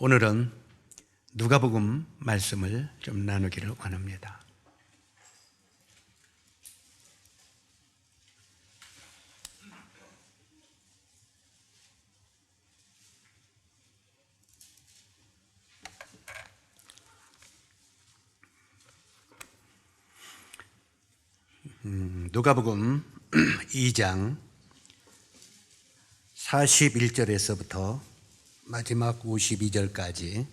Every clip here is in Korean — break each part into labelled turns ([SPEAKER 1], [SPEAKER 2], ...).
[SPEAKER 1] 오늘은 누가복음 말씀을 좀 나누기를 원합니다. 누가복음 2장 41절에서부터 마지막 52절까지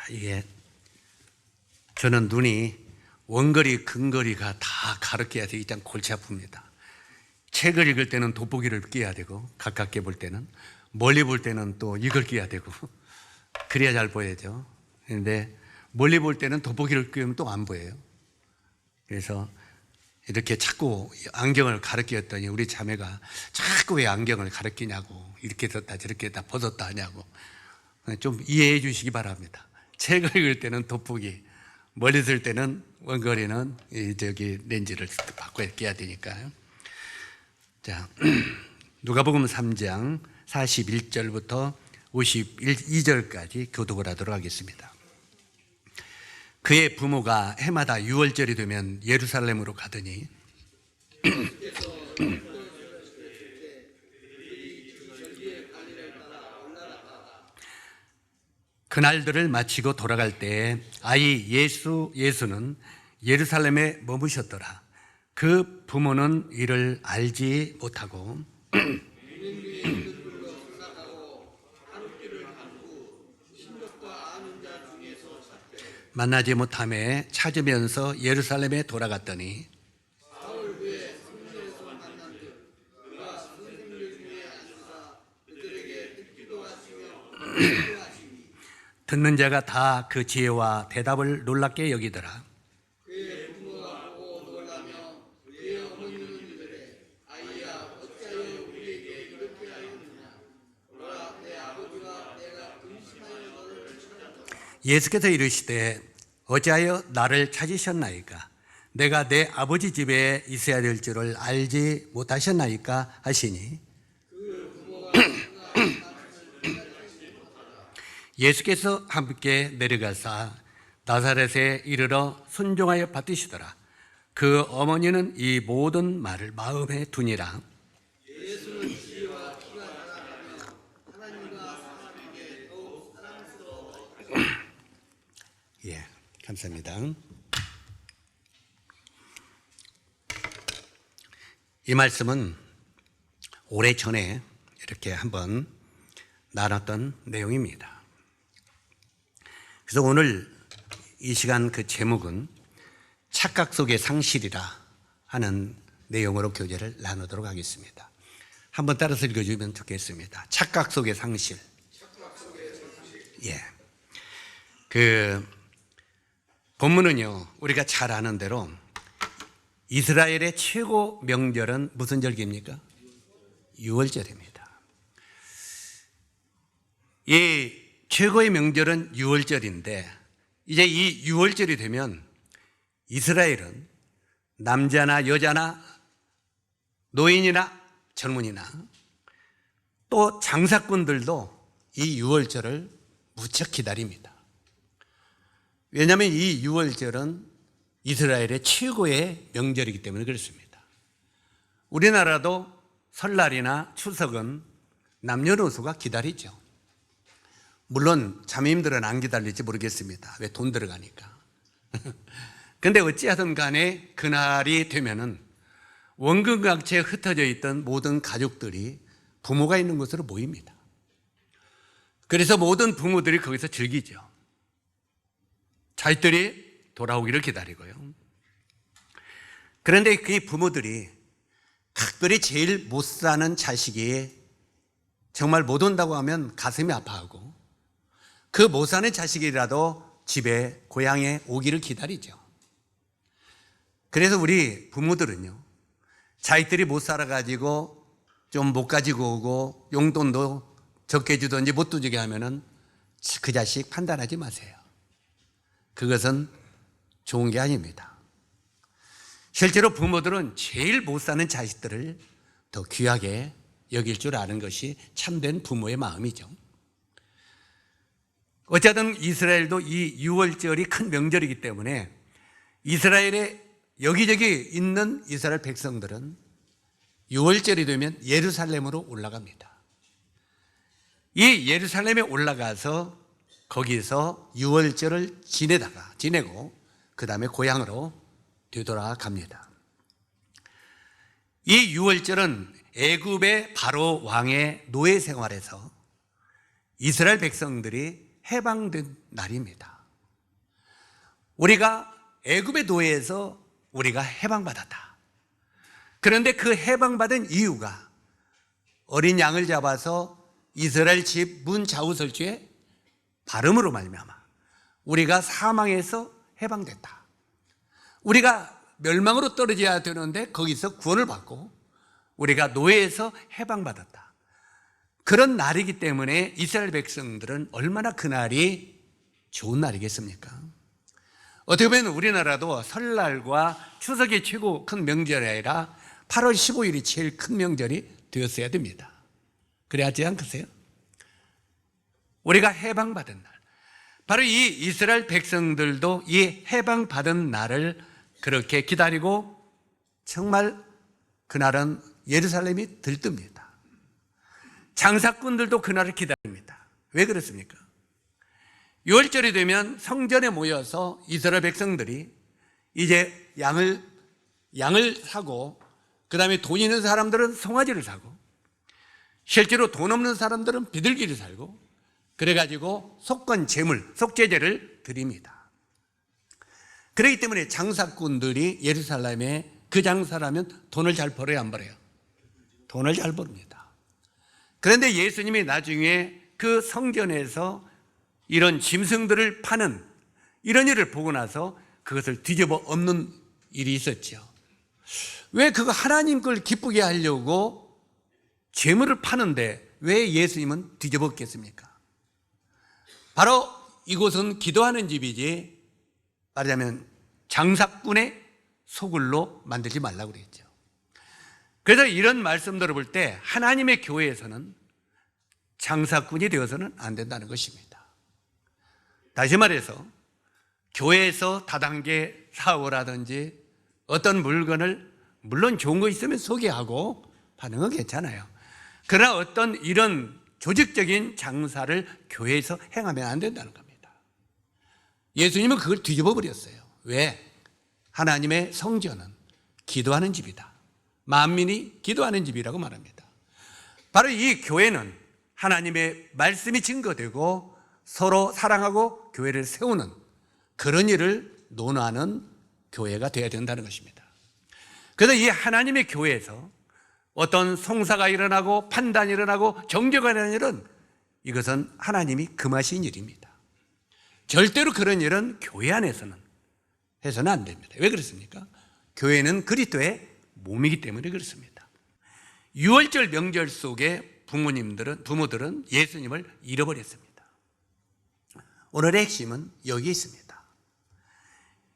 [SPEAKER 1] 이게 저는 눈이 원거리 근거리가 다 가르쳐야 되기 때문에 골치 아픕니다. 책을 읽을 때는 돋보기를 끼야 되고, 가깝게 볼 때는, 멀리 볼 때는 또 이걸 끼야 되고 그래야 잘 보여야죠. 그런데 멀리 볼 때는 돋보기를 끼우면 또 안 보여요. 그래서 이렇게 자꾸 안경을 가르쳤더니 우리 자매가 자꾸 왜 안경을 가르치냐고, 이렇게 뒀다 저렇게 다 벗었다 하냐고 좀 이해해 주시기 바랍니다. 책을 읽을 때는 돋보기, 멀리 쓸 때는 원거리는 렌즈를 바꿔야 끼야 되니까요. 자, 누가복음 3장 41절부터 52절까지 교독을 하도록 하겠습니다. 그의 부모가 해마다 유월절이 되면 예루살렘으로 가더니 그날들을 마치고 돌아갈 때에 아이 예수는 예루살렘에 머무셨더라. 그 부모는 이를 알지 못하고 만나지 못함에 찾으면서 예루살렘에 돌아갔더니 듣는 자가 다 그 지혜와 대답을 놀랍게 여기더라. 예수께서 이르시되 어찌하여 나를 찾으셨나이까? 내가 내 아버지 집에 있어야 될 줄을 알지 못하셨나이까? 하시니 예수께서 함께 내려가사 나사렛에 이르러 순종하여 받으시더라. 그 어머니는 이 모든 말을 마음에 두니라. 예, 감사합니다. 이 말씀은 오래전에 이렇게 한번 나눴던 내용입니다. 그래서 오늘 이 시간 그 제목은 착각 속의 상실이라 하는 내용으로 교제를 나누도록 하겠습니다. 한번 따라서 읽어주면 좋겠습니다. 착각 속의 상실. 예. 그 본문은요, 우리가 잘 아는 대로 이스라엘의 최고 명절은 무슨 절기입니까? 유월절입니다. 이 최고의 명절은 유월절인데, 이제 이 유월절이 되면 이스라엘은 남자나 여자나 노인이나 젊은이나 또 장사꾼들도 이 유월절을 무척 기다립니다. 왜냐하면 이 유월절은 이스라엘의 최고의 명절이기 때문에 그렇습니다. 우리나라도 설날이나 추석은 남녀노소가 기다리죠. 물론 자매님들은 안 기다릴지 모르겠습니다. 왜? 돈 들어가니까. 근데 어찌하든 간에 그날이 되면은 원근각체에 흩어져 있던 모든 가족들이 부모가 있는 곳으로 모입니다. 그래서 모든 부모들이 거기서 즐기죠. 자식들이 돌아오기를 기다리고요. 그런데 그 부모들이 각별히 제일 못 사는 자식이 정말 못 온다고 하면 가슴이 아파하고, 그 못 사는 자식이라도 집에 고향에 오기를 기다리죠. 그래서 우리 부모들은요, 자식들이 못 살아가지고 좀 못 가지고 오고 용돈도 적게 주든지 못 주게 하면은 그 자식 판단하지 마세요. 그것은 좋은 게 아닙니다. 실제로 부모들은 제일 못 사는 자식들을 더 귀하게 여길 줄 아는 것이 참된 부모의 마음이죠. 어쨌든 이스라엘도 이 6월절이 큰 명절이기 때문에 이스라엘의 여기저기 있는 이스라엘 백성들은 6월절이 되면 예루살렘으로 올라갑니다. 이 예루살렘에 올라가서 거기서 6월절을 지내고 그 다음에 고향으로 되돌아갑니다. 이 6월절은 애굽의 바로 왕의 노예 생활에서 이스라엘 백성들이 해방된 날입니다. 우리가 애굽의 노예에서 우리가 해방받았다. 그런데 그 해방받은 이유가 어린 양을 잡아서 이스라엘 집 문 좌우설주에 발음으로 말미암아 우리가 사망에서 해방됐다. 우리가 멸망으로 떨어져야 되는데 거기서 구원을 받고 우리가 노예에서 해방받았다. 그런 날이기 때문에 이스라엘 백성들은 얼마나 그날이 좋은 날이겠습니까? 어떻게 보면 우리나라도 설날과 추석이 최고 큰 명절이 아니라 8월 15일이 제일 큰 명절이 되었어야 됩니다. 그래야지 않겠어요? 우리가 해방받은 날, 바로 이 이스라엘 백성들도 이 해방받은 날을 그렇게 기다리고 정말 그날은 예루살렘이 들뜹니다. 장사꾼들도 그날을 기다립니다. 왜 그렇습니까? 6월절이 되면 성전에 모여서 이스라엘 백성들이 이제 양을 사고, 그 다음에 돈 있는 사람들은 송아지를 사고, 실제로 돈 없는 사람들은 비둘기를 살고, 그래가지고 속건 제물, 속죄제를 드립니다. 그렇기 때문에 장사꾼들이 예루살렘에 그 장사라면 돈을 잘 벌어야 안 벌어요? 돈을 잘 벌습니다. 그런데 예수님이 나중에 그 성전에서 이런 짐승들을 파는 이런 일을 보고 나서 그것을 뒤집어 엎는 일이 있었죠. 왜 그거 하나님 걸 기쁘게 하려고 재물을 파는데 왜 예수님은 뒤집었겠습니까? 바로 이곳은 기도하는 집이지 말하자면 장사꾼의 소굴로 만들지 말라고 그랬죠. 그래서 이런 말씀 들어볼 때 하나님의 교회에서는 장사꾼이 되어서는 안 된다는 것입니다. 다시 말해서 교회에서 다단계 사업이라든지 어떤 물건을 물론 좋은 거 있으면 소개하고 파는 건 괜찮아요. 그러나 어떤 이런 조직적인 장사를 교회에서 행하면 안 된다는 겁니다. 예수님은 그걸 뒤집어 버렸어요. 왜? 하나님의 성전은 기도하는 집이다. 만민이 기도하는 집이라고 말합니다. 바로 이 교회는 하나님의 말씀이 증거되고 서로 사랑하고 교회를 세우는 그런 일을 논하는 교회가 되어야 된다는 것입니다. 그래서 이 하나님의 교회에서 어떤 송사가 일어나고 판단이 일어나고 정죄가 일어나는 일은 이것은 하나님이 금하신 일입니다. 절대로 그런 일은 교회 안에서는 해서는 안 됩니다. 왜 그렇습니까? 교회는 그리스도의 몸이기 때문에 그렇습니다. 6월절 명절 속에 부모들은 예수님을 잃어버렸습니다. 오늘의 핵심은 여기 있습니다.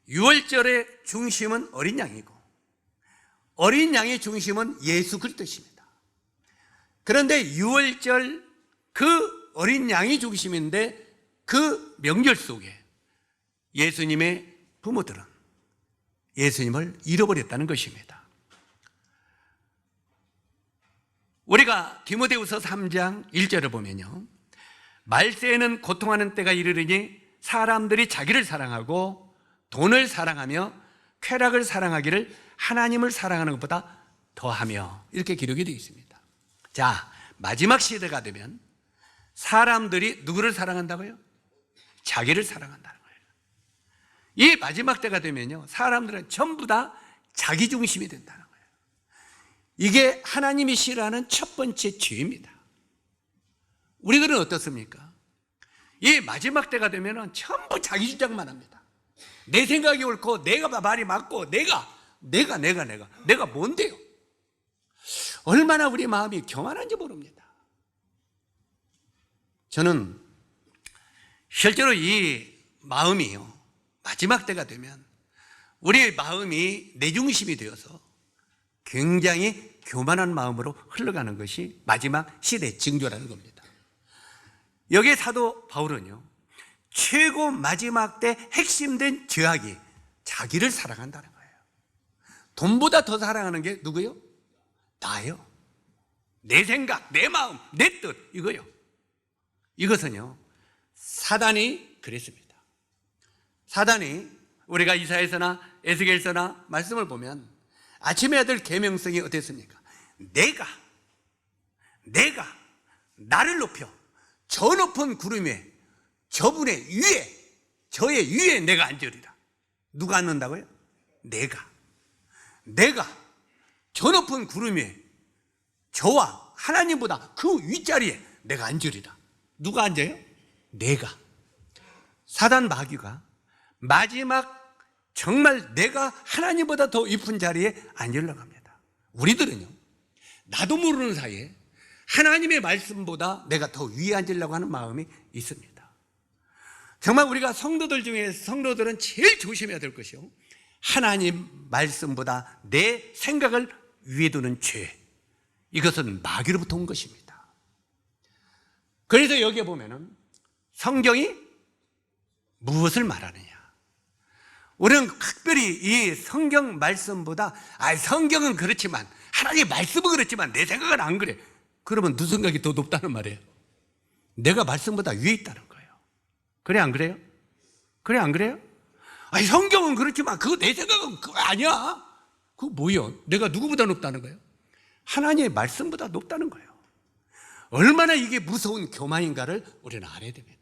[SPEAKER 1] 6월절의 중심은 어린 양이고 어린 양의 중심은 예수 그리스도십니다. 그런데 6월절 그 어린 양이 중심인데 그 명절 속에 예수님의 부모들은 예수님을 잃어버렸다는 것입니다. 우리가 디모데후서 3장 1절을 보면요, 말세에는 고통하는 때가 이르르니 사람들이 자기를 사랑하고 돈을 사랑하며 쾌락을 사랑하기를 하나님을 사랑하는 것보다 더하며, 이렇게 기록이 되어 있습니다. 자, 마지막 시대가 되면 사람들이 누구를 사랑한다고요? 자기를 사랑한다는 거예요. 이 마지막 때가 되면요, 사람들은 전부 다 자기 중심이 된다는 거예요. 이게 하나님이 싫어하는 첫 번째 죄입니다. 우리들은 어떻습니까? 이 마지막 때가 되면 전부 자기 주장만 합니다. 내 생각이 옳고 내가 말이 맞고 내가 뭔데요? 얼마나 우리 마음이 교만한지 모릅니다. 저는 실제로 이 마음이요, 마지막 때가 되면 우리의 마음이 내 중심이 되어서 굉장히 교만한 마음으로 흘러가는 것이 마지막 시대의 징조라는 겁니다. 여기에 사도 바울은요, 최고 마지막 때 핵심된 죄악이 자기를 사랑한다는 거예요. 돈보다 더 사랑하는 게 누구요? 나요. 내 생각, 내 마음, 내 뜻, 이거요. 이것은요, 사단이 그랬습니다. 사단이 우리가 이사야서나 에스겔서나 말씀을 보면 아침에 아들 계명성이 어땠습니까? 내가 나를 높여 저 높은 구름 위에 저분의 위에, 저의 위에 내가 앉으리라. 누가 앉는다고요? 내가 저 높은 구름 위에 저와 하나님보다 그 윗자리에 내가 앉으리라. 누가 앉아요? 내가. 사단 마귀가 마지막 정말 내가 하나님보다 더 높은 자리에 앉으려고 합니다. 우리들은요, 나도 모르는 사이에 하나님의 말씀보다 내가 더 위에 앉으려고 하는 마음이 있습니다. 정말 우리가 성도들 중에 성도들은 제일 조심해야 될 것이요, 하나님 말씀보다 내 생각을 위에 두는 죄, 이것은 마귀로부터 온 것입니다. 그래서 여기에 보면은 성경이 무엇을 말하느냐, 우리는 특별히 이 성경 말씀보다 성경은 그렇지만, 하나님의 말씀은 그렇지만 내 생각은 안 그래. 그러면 누 생각이 더 높다는 말이에요. 내가 말씀보다 위에 있다는 거예요. 그래 안 그래요? 그래 안 그래요? 성경은 그렇지만 그거 내 생각은 그거 아니야. 그거 뭐예요? 내가 누구보다 높다는 거예요? 하나님의 말씀보다 높다는 거예요. 얼마나 이게 무서운 교만인가를 우리는 알아야 됩니다.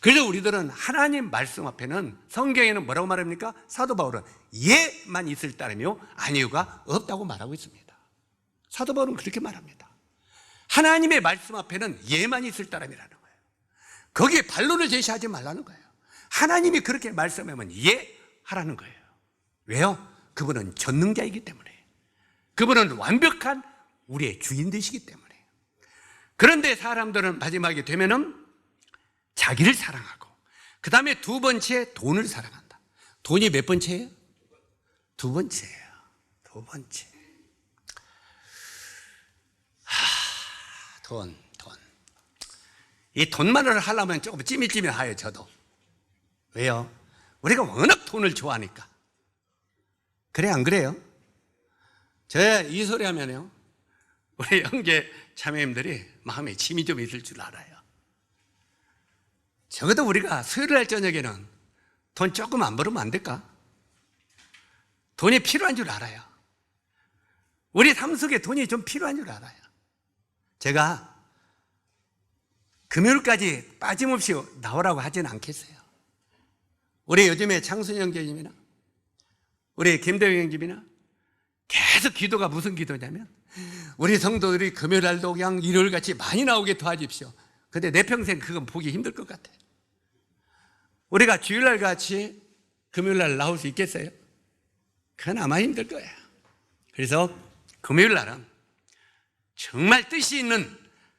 [SPEAKER 1] 그래서 우리들은 하나님 말씀 앞에는, 성경에는 뭐라고 말합니까? 사도 바울은 예만 있을 따르며 아니요가 없다고 말하고 있습니다. 사도 바울은 그렇게 말합니다. 하나님의 말씀 앞에는 예만 있을 따름이라는 거예요. 거기에 반론을 제시하지 말라는 거예요. 하나님이 그렇게 말씀하면 예 하라는 거예요. 왜요? 그분은 전능자이기 때문에, 그분은 완벽한 우리의 주인 되시기 때문에. 그런데 사람들은 마지막에 되면은 자기를 사랑하고, 그 다음에 두 번째 돈을 사랑한다. 돈이 몇 번째예요? 두 번째예요. 두 번째. 돈. 이 돈만을 하려면 조금 찌밀찌밀해요, 저도. 왜요? 우리가 워낙 돈을 좋아하니까. 그래 안 그래요? 저 이 소리 하면요, 우리 형제 자매님들이 마음에 짐이 좀 있을 줄 알아요. 적어도 우리가 수요일 날 저녁에는 돈 조금 안 벌으면 안 될까? 돈이 필요한 줄 알아요. 우리 삶 속에 돈이 좀 필요한 줄 알아요. 제가 금요일까지 빠짐없이 나오라고 하지는 않겠어요. 우리 요즘에 창순이 형제님이나 우리 김대영 형님이나 계속 기도가 무슨 기도냐면, 우리 성도들이 금요일 날도 그냥 일요일같이 많이 나오게 도와주십시오. 근데 내 평생 그건 보기 힘들 것 같아. 우리가 주일날 같이 금요일날 나올 수 있겠어요? 그건 아마 힘들 거예요. 그래서 금요일날은 정말 뜻이 있는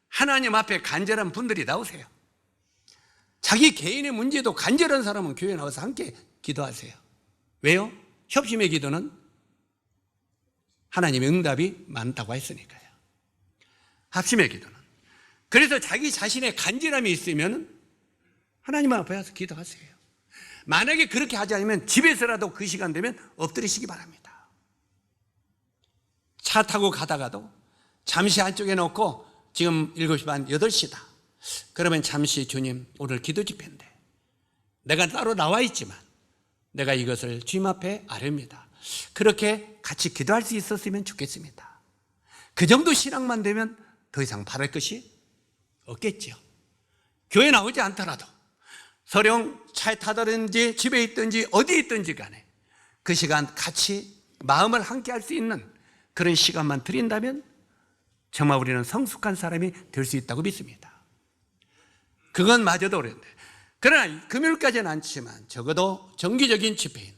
[SPEAKER 1] 하나님 앞에 간절한 분들이 나오세요. 자기 개인의 문제도 간절한 사람은 교회에 나와서 함께 기도하세요. 왜요? 협심의 기도는 하나님의 응답이 많다고 했으니까요. 합심의 기도는. 그래서 자기 자신의 간절함이 있으면 하나님 앞에 와서 기도하세요. 만약에 그렇게 하지 않으면 집에서라도 그 시간 되면 엎드리시기 바랍니다. 차 타고 가다가도 잠시 한쪽에 놓고, 지금 7시 반, 8시다. 그러면 잠시 주님, 오늘 기도 집회인데 내가 따로 나와 있지만 내가 이것을 주님 앞에 아뢰입니다. 그렇게 같이 기도할 수 있었으면 좋겠습니다. 그 정도 신앙만 되면 더 이상 바랄 것이 없겠죠. 교회 나오지 않더라도 설령 차에 타든지 집에 있든지 어디에 있든지 간에 그 시간 같이 마음을 함께 할 수 있는 그런 시간만 드린다면 정말 우리는 성숙한 사람이 될 수 있다고 믿습니다. 그건 마저도 어려운데, 그러나 금요일까지는 않지만 적어도 정기적인 집회인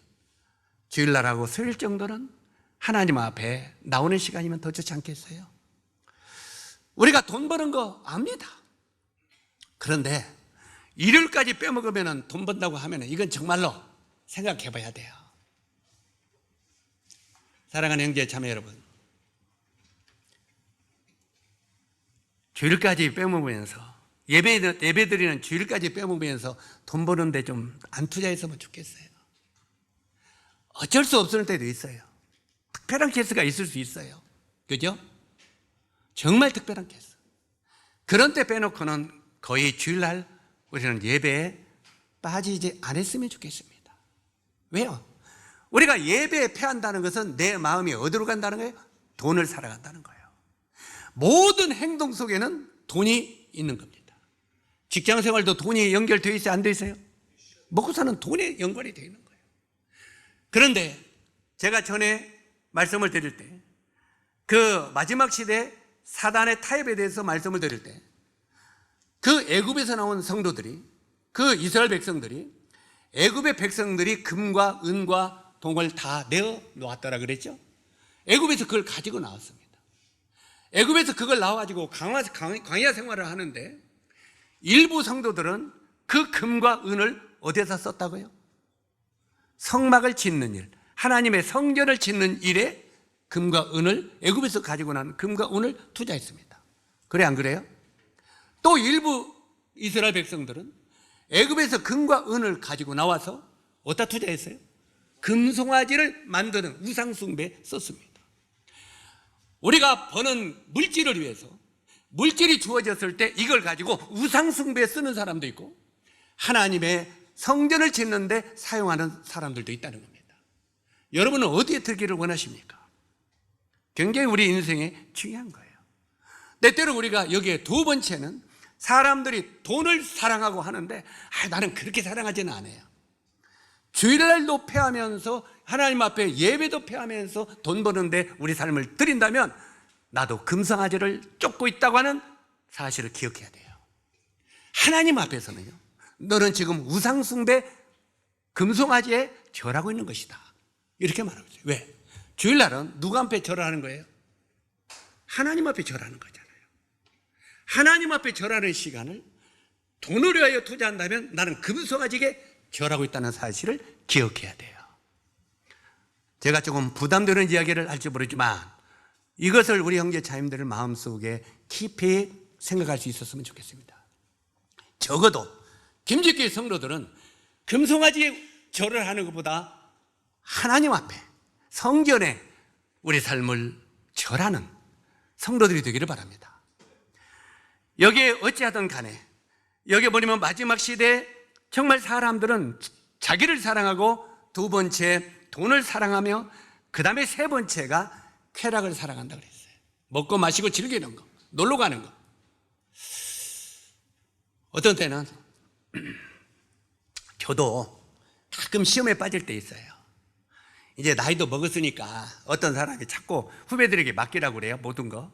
[SPEAKER 1] 주일날하고 수요일 정도는 하나님 앞에 나오는 시간이면 더 좋지 않겠어요? 우리가 돈 버는 거 압니다. 그런데 일요일까지 빼먹으면 돈 번다고 하면 이건 정말로 생각해 봐야 돼요. 사랑하는 형제 자매 여러분, 주일까지 빼먹으면서 예배 드리는 주일까지 빼먹으면서 돈 버는데 좀 안 투자했으면 좋겠어요. 어쩔 수 없을 때도 있어요. 특별한 케이스가 있을 수 있어요. 그죠? 정말 특별한 케이스. 그런 때 빼놓고는 거의 주일날 우리는 예배에 빠지지 않았으면 좋겠습니다. 왜요? 우리가 예배에 패한다는 것은 내 마음이 어디로 간다는 거예요? 돈을 살아간다는 거예요. 모든 행동 속에는 돈이 있는 겁니다. 직장 생활도 돈이 연결되어 있어요? 안 되어 있어요? 먹고 사는 돈에 연관이 되어 있는 거예요. 그런데 제가 전에 말씀을 드릴 때 그 마지막 시대 사단의 타협에 대해서 말씀을 드릴 때 그 애굽에서 나온 성도들이, 그 이스라엘 백성들이, 애굽의 백성들이 금과 은과 동을 다 내어 놓았더라 그랬죠. 애굽에서 그걸 가지고 나왔습니다. 애굽에서 그걸 나와가지고 광야 생활을 하는데 일부 성도들은 그 금과 은을 어디에서 썼다고요? 성막을 짓는 일, 하나님의 성전을 짓는 일에 금과 은을, 애굽에서 가지고 난 금과 은을 투자했습니다. 그래 안 그래요? 또 일부 이스라엘 백성들은 애굽에서 금과 은을 가지고 나와서 어디다 투자했어요? 금송아지를 만드는 우상 숭배에 썼습니다. 우리가 버는 물질을 위해서 물질이 주어졌을 때 이걸 가지고 우상 숭배에 쓰는 사람도 있고 하나님의 성전을 짓는데 사용하는 사람들도 있다는 겁니다. 여러분은 어디에 들기를 원하십니까? 굉장히 우리 인생에 중요한 거예요. 때때로 우리가 여기에 두 번째는 사람들이 돈을 사랑하고 하는데 나는 그렇게 사랑하지는 않아요. 주일날도 패하면서 하나님 앞에 예배도 패하면서 돈 버는데 우리 삶을 드린다면 나도 금송아지를 쫓고 있다고 하는 사실을 기억해야 돼요. 하나님 앞에서는요, 너는 지금 우상숭배 금송아지에 절하고 있는 것이다, 이렇게 말하고 있어요. 왜? 주일날은 누구 앞에 절을 하는 거예요? 하나님 앞에 절하는 거잖아요. 하나님 앞에 절하는 시간을 돈을 위하여 투자한다면 나는 금송아지에게 절하고 있다는 사실을 기억해야 돼요. 제가 조금 부담되는 이야기를 할지 모르지만 이것을 우리 형제 자매들 마음속에 깊이 생각할 수 있었으면 좋겠습니다. 적어도 김직기 성도들은 금송아지에 절을 하는 것보다 하나님 앞에 성전에 우리 삶을 절하는 성도들이 되기를 바랍니다. 여기에 어찌하든 간에 여기에 보면 마지막 시대에 정말 사람들은 자기를 사랑하고 두 번째 돈을 사랑하며 그 다음에 세 번째가 쾌락을 사랑한다고 그랬어요. 먹고 마시고 즐기는 거, 놀러 가는 거. 어떤 때는 저도 가끔 시험에 빠질 때 있어요. 이제 나이도 먹었으니까 어떤 사람이 자꾸 후배들에게 맡기라고 그래요. 모든 거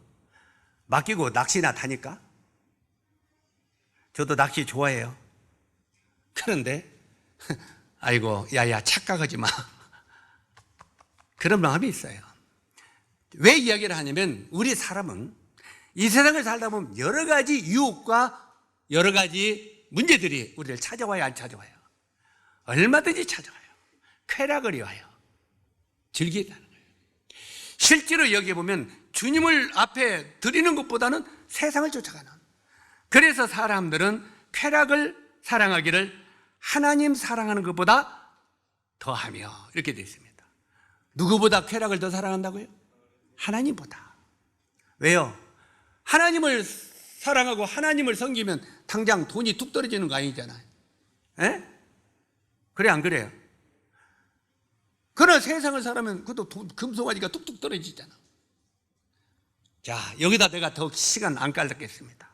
[SPEAKER 1] 맡기고 낚시나 타니까. 저도 낚시 좋아해요. 그런데 아이고 야야 착각하지 마, 그런 마음이 있어요. 왜 이야기를 하냐면 우리 사람은 이 세상을 살다 보면 여러 가지 유혹과 여러 가지 문제들이 우리를 찾아와요, 안 찾아와요? 얼마든지 찾아와요. 쾌락을 위하여 즐기다는 거예요. 실제로 여기 보면 주님을 앞에 드리는 것보다는 세상을 쫓아가는, 그래서 사람들은 쾌락을 사랑하기를 하나님 사랑하는 것보다 더하며 이렇게 되어 있습니다. 누구보다 쾌락을 더 사랑한다고요? 하나님보다. 왜요? 하나님을 사랑하고 하나님을 섬기면 당장 돈이 뚝 떨어지는 거 아니잖아요. 에? 그래 안 그래요? 그러나 세상을 살아면 그것도 금송아지가 뚝뚝 떨어지잖아. 자, 여기다 내가 더 시간 안 깔겠습니다.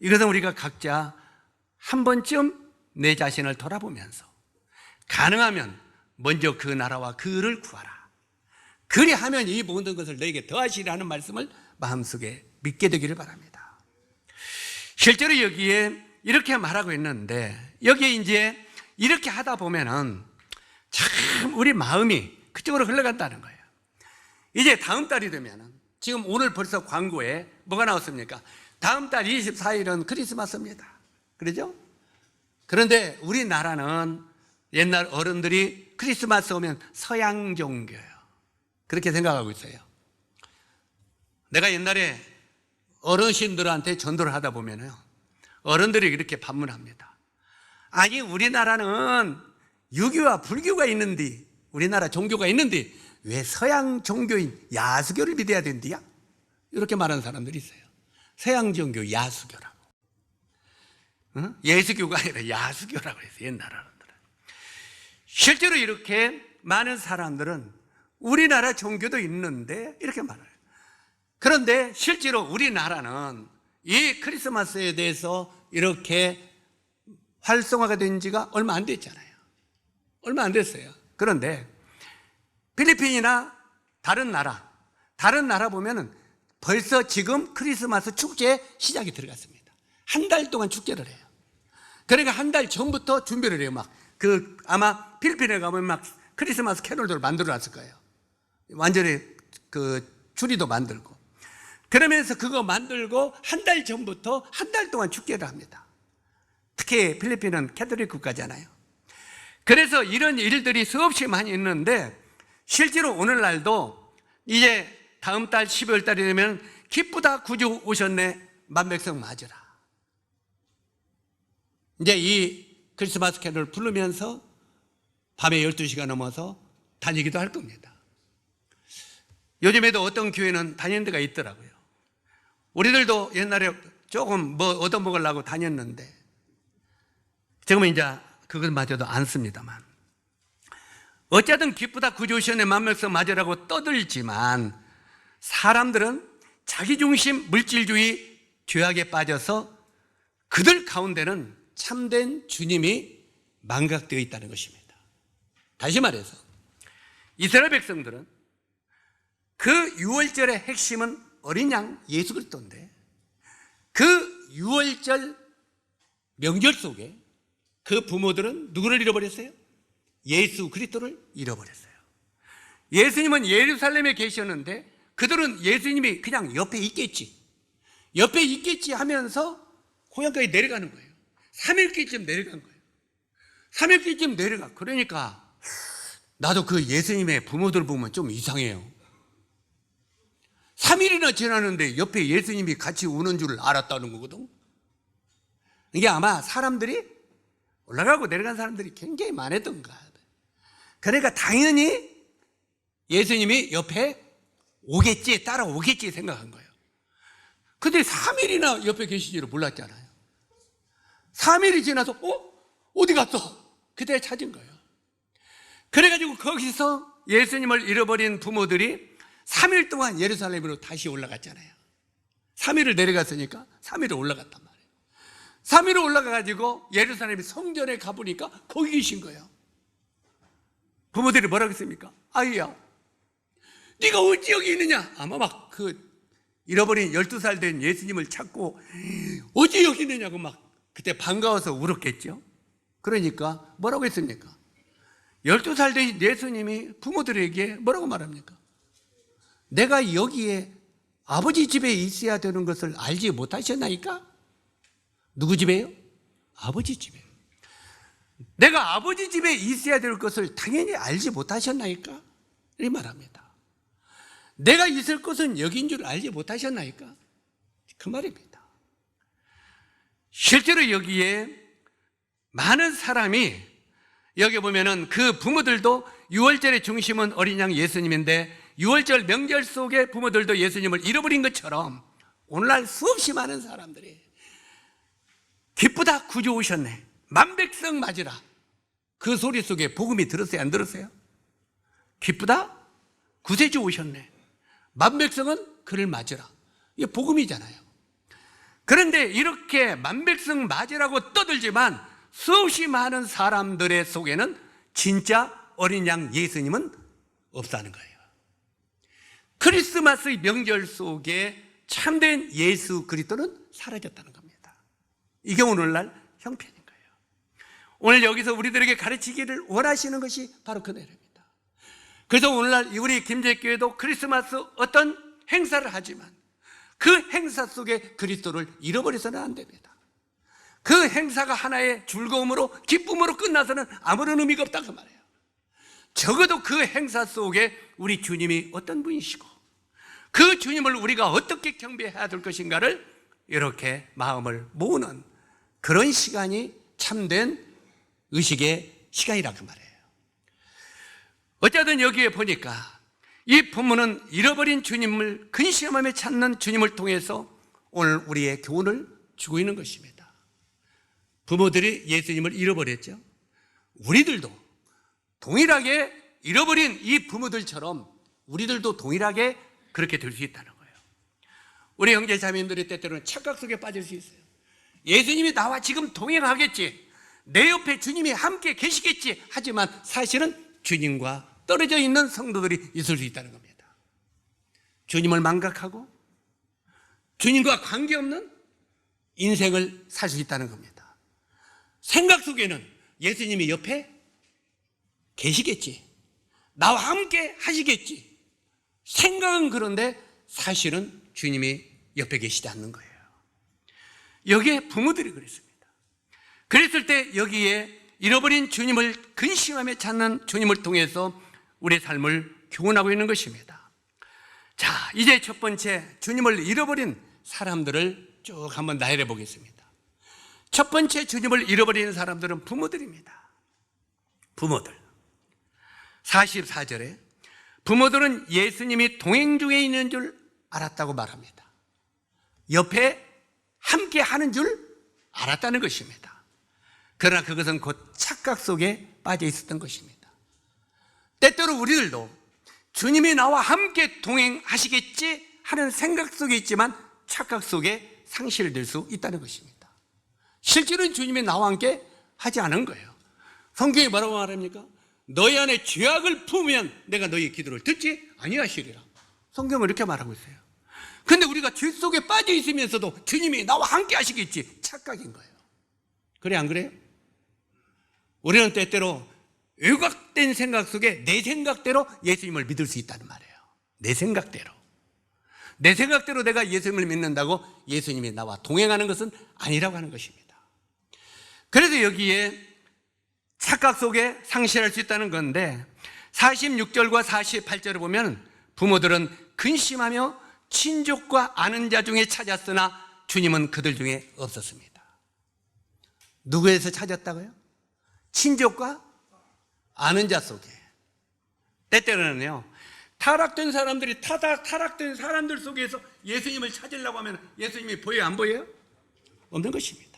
[SPEAKER 1] 이것은 우리가 각자 한 번쯤 내 자신을 돌아보면서 가능하면 먼저 그 나라와 그를 구하라, 그리하면 이 모든 것을 너에게 더하시리라는 말씀을 마음속에 믿게 되기를 바랍니다. 실제로 여기에 이렇게 말하고 있는데 여기에 이제 이렇게 하다 보면은 참 우리 마음이 그쪽으로 흘러간다는 거예요. 이제 다음 달이 되면은, 지금 오늘 벌써 광고에 뭐가 나왔습니까? 다음 달 24일은 크리스마스입니다. 그러죠? 그런데 우리나라는 옛날 어른들이 크리스마스 오면 서양 종교예요, 그렇게 생각하고 있어요. 내가 옛날에 어르신들한테 전도를 하다 보면요, 어른들이 이렇게 반문합니다. 아니, 우리나라는 유교와 불교가 있는데, 우리나라 종교가 있는데 왜 서양 종교인 야수교를 믿어야 된디야? 이렇게 말하는 사람들이 있어요. 서양 종교 야수교라고. 예수교가 아니라 야수교라고 해서 옛날 사람들은. 실제로 이렇게 많은 사람들은 우리나라 종교도 있는데 이렇게 말해요. 그런데 실제로 우리나라는 이 크리스마스에 대해서 이렇게 활성화가 된 지가 얼마 안 됐잖아요. 얼마 안 됐어요. 그런데 필리핀이나 다른 나라 보면은 벌써 지금 크리스마스 축제 시작이 들어갔습니다. 한 달 동안 축제를 해요. 그러니까 한 달 전부터 준비를 해요. 아마 필리핀에 가면 막 크리스마스 캐롤들을 만들어 놨을 거예요. 완전히 추리도 만들고. 그러면서 그거 만들고 한 달 전부터 한 달 동안 축제를 합니다. 특히 필리핀은 캐톨릭 국가잖아요. 그래서 이런 일들이 수없이 많이 있는데, 실제로 오늘날도 이제 다음 달 12월 달이 되면 기쁘다 구주 오셨네 만백성 맞으라. 이제 이 크리스마스 캐롤을 부르면서 밤에 12시가 넘어서 다니기도 할 겁니다. 요즘에도 어떤 교회는 다니는 데가 있더라고요. 우리들도 옛날에 조금 얻어먹으려고 다녔는데 지금은 이제 그것마저도 안 씁니다만, 어쨌든 기쁘다 구주 오셨네 만백성 맞으라고 떠들지만 사람들은 자기중심 물질주의 죄악에 빠져서 그들 가운데는 참된 주님이 망각되어 있다는 것입니다. 다시 말해서 이스라엘 백성들은 그 유월절의 핵심은 어린 양 예수 그리스도인데, 그 유월절 명절 속에 그 부모들은 누구를 잃어버렸어요? 예수 그리스도를 잃어버렸어요. 예수님은 예루살렘에 계셨는데 그들은 예수님이 그냥 옆에 있겠지 하면서 고향까지 내려가는 거예요. 3일길쯤 내려간 거예요. 3일길쯤 내려가. 그러니까 나도 그 예수님의 부모들 보면 좀 이상해요. 3일이나 지났는데 옆에 예수님이 같이 오는 줄 알았다는 거거든. 이게 아마 사람들이 올라가고 내려간 사람들이 굉장히 많았던 거야. 그러니까 당연히 예수님이 옆에 오겠지, 따라오겠지 생각한 거예요. 근데 3일이나 옆에 계시지를 몰랐잖아요. 3일이 지나서 어디 갔어? 그때 찾은 거예요. 그래가지고 거기서 예수님을 잃어버린 부모들이 3일 동안 예루살렘으로 다시 올라갔잖아요. 3일을 내려갔으니까 3일을 올라갔단 말이에요. 3일을 올라가가지고 예루살렘 성전에 가보니까 거기 계신 거예요. 부모들이 뭐라고 했습니까? 아이야, 네가 어찌 여기 있느냐? 아마 막 잃어버린 12살 된 예수님을 찾고 어찌 여기 있느냐고 막 그때 반가워서 울었겠죠. 그러니까 뭐라고 했습니까? 12살 된 예수님이 부모들에게 뭐라고 말합니까? 내가 여기에 아버지 집에 있어야 되는 것을 알지 못하셨나이까? 누구 집에요? 아버지 집에. 내가 아버지 집에 있어야 될 것을 당연히 알지 못하셨나이까? 이 말합니다. 내가 있을 것은 여기인 줄 알지 못하셨나이까? 그 말입니다. 실제로 여기에 많은 사람이, 여기 보면은 그 부모들도 6월절의 중심은 어린 양 예수님인데 6월절 명절 속에 부모들도 예수님을 잃어버린 것처럼 오늘날 수없이 많은 사람들이 기쁘다 구주 오셨네 만백성 맞으라, 그 소리 속에 복음이 들었어요? 안 들었어요? 기쁘다 구세주 오셨네 만백성은 그를 맞으라, 이게 복음이잖아요. 그런데 이렇게 만백성 맞으라고 떠들지만 수없이 많은 사람들의 속에는 진짜 어린 양 예수님은 없다는 거예요. 크리스마스 명절 속에 참된 예수 그리스도는 사라졌다는 겁니다. 이게 오늘날 형편인 거예요. 오늘 여기서 우리들에게 가르치기를 원하시는 것이 바로 그 내용입니다. 그래서 오늘날 우리 김제교회도 크리스마스 어떤 행사를 하지만 그 행사 속에 그리스도를 잃어버려서는 안 됩니다. 그 행사가 하나의 즐거움으로 기쁨으로 끝나서는 아무런 의미가 없다 그 말이에요. 적어도 그 행사 속에 우리 주님이 어떤 분이시고 그 주님을 우리가 어떻게 경배해야 될 것인가를 이렇게 마음을 모으는 그런 시간이 참된 의식의 시간이라고 말해요. 어쨌든 여기에 보니까 이 본문은 잃어버린 주님을 근심하며 찾는 주님을 통해서 오늘 우리의 교훈을 주고 있는 것입니다. 부모들이 예수님을 잃어버렸죠. 우리들도 동일하게 잃어버린 이 부모들처럼 우리들도 동일하게 그렇게 될 수 있다는 거예요. 우리 형제 자매님들이 때때로는 착각 속에 빠질 수 있어요. 예수님이 나와 지금 동행하겠지, 내 옆에 주님이 함께 계시겠지 하지만 사실은 주님과 떨어져 있는 성도들이 있을 수 있다는 겁니다. 주님을 망각하고 주님과 관계없는 인생을 살 수 있다는 겁니다. 생각 속에는 예수님이 옆에 계시겠지, 나와 함께 하시겠지, 생각은 그런데 사실은 주님이 옆에 계시지 않는 거예요. 여기에 부모들이 그랬습니다. 그랬을 때 여기에 잃어버린 주님을 근심하며 찾는 주님을 통해서 우리의 삶을 교훈하고 있는 것입니다. 자, 이제 첫 번째 주님을 잃어버린 사람들을 쭉 한번 나열해 보겠습니다. 첫 번째 주님을 잃어버리는 사람들은 부모들입니다. 부모들. 44절에 부모들은 예수님이 동행 중에 있는 줄 알았다고 말합니다. 옆에 함께 하는 줄 알았다는 것입니다. 그러나 그것은 곧 착각 속에 빠져 있었던 것입니다. 때때로 우리들도 주님이 나와 함께 동행하시겠지 하는 생각 속에 있지만 착각 속에 상실될 수 있다는 것입니다. 실제로는 주님이 나와 함께 하지 않은 거예요. 성경이 뭐라고 말합니까? 너희 안에 죄악을 품으면 내가 너희 기도를 듣지 아니하시리라. 성경은 이렇게 말하고 있어요. 근데 우리가 죄 속에 빠져 있으면서도 주님이 나와 함께 하시겠지, 착각인 거예요. 그래 안 그래요? 우리는 때때로 왜곡된 생각 속에 내 생각대로 예수님을 믿을 수 있다는 말이에요. 내 생각대로 내가 예수님을 믿는다고 예수님이 나와 동행하는 것은 아니라고 하는 것입니다. 그래서 여기에 착각 속에 상실할 수 있다는 건데 46절과 48절을 보면 부모들은 근심하며 친족과 아는 자 중에 찾았으나 주님은 그들 중에 없었습니다. 누구에서 찾았다고요? 친족과 아는 자 속에. 때때로는요, 타락된 사람들이 타락된 사람들 속에서 예수님을 찾으려고 하면 예수님이 보여요, 안 보여요? 없는 것입니다.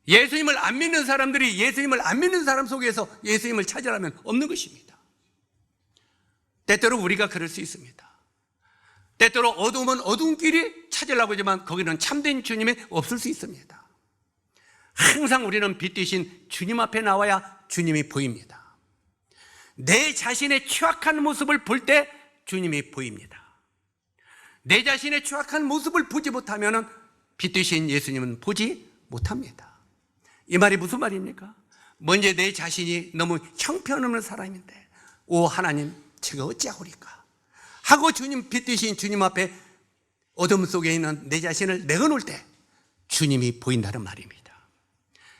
[SPEAKER 1] 예수님을 안 믿는 사람들이 예수님을 안 믿는 사람 속에서 예수님을 찾으려면 없는 것입니다. 때때로 우리가 그럴 수 있습니다. 때때로 어두우면 어두운 길이 찾으려고 하지만 거기는 참된 주님이 없을 수 있습니다. 항상 우리는 빛 대신 주님 앞에 나와야 주님이 보입니다. 내 자신의 취약한 모습을 볼 때 주님이 보입니다. 내 자신의 취약한 모습을 보지 못하면 빛 대신 예수님은 보지 못합니다. 이 말이 무슨 말입니까? 먼저 내 자신이 너무 형편없는 사람인데 오 하나님 제가 어찌하오리까 하고 주님 빛 대신 주님 앞에 어둠 속에 있는 내 자신을 내어놓을 때 주님이 보인다는 말입니다.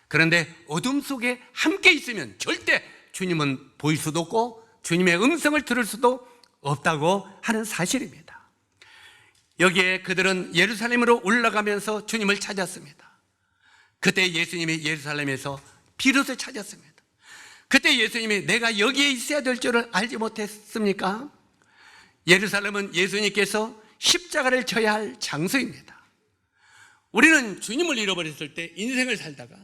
[SPEAKER 1] 그런데 어둠 속에 함께 있으면 절대 주님은 보일 수도 없고 주님의 음성을 들을 수도 없다고 하는 사실입니다. 여기에 그들은 예루살렘으로 올라가면서 주님을 찾았습니다. 그때 예수님이 예루살렘에서 비로소 찾았습니다. 그때 예수님이 내가 여기에 있어야 될 줄을 알지 못했습니까? 예루살렘은 예수님께서 십자가를 져야 할 장소입니다. 우리는 주님을 잃어버렸을 때 인생을 살다가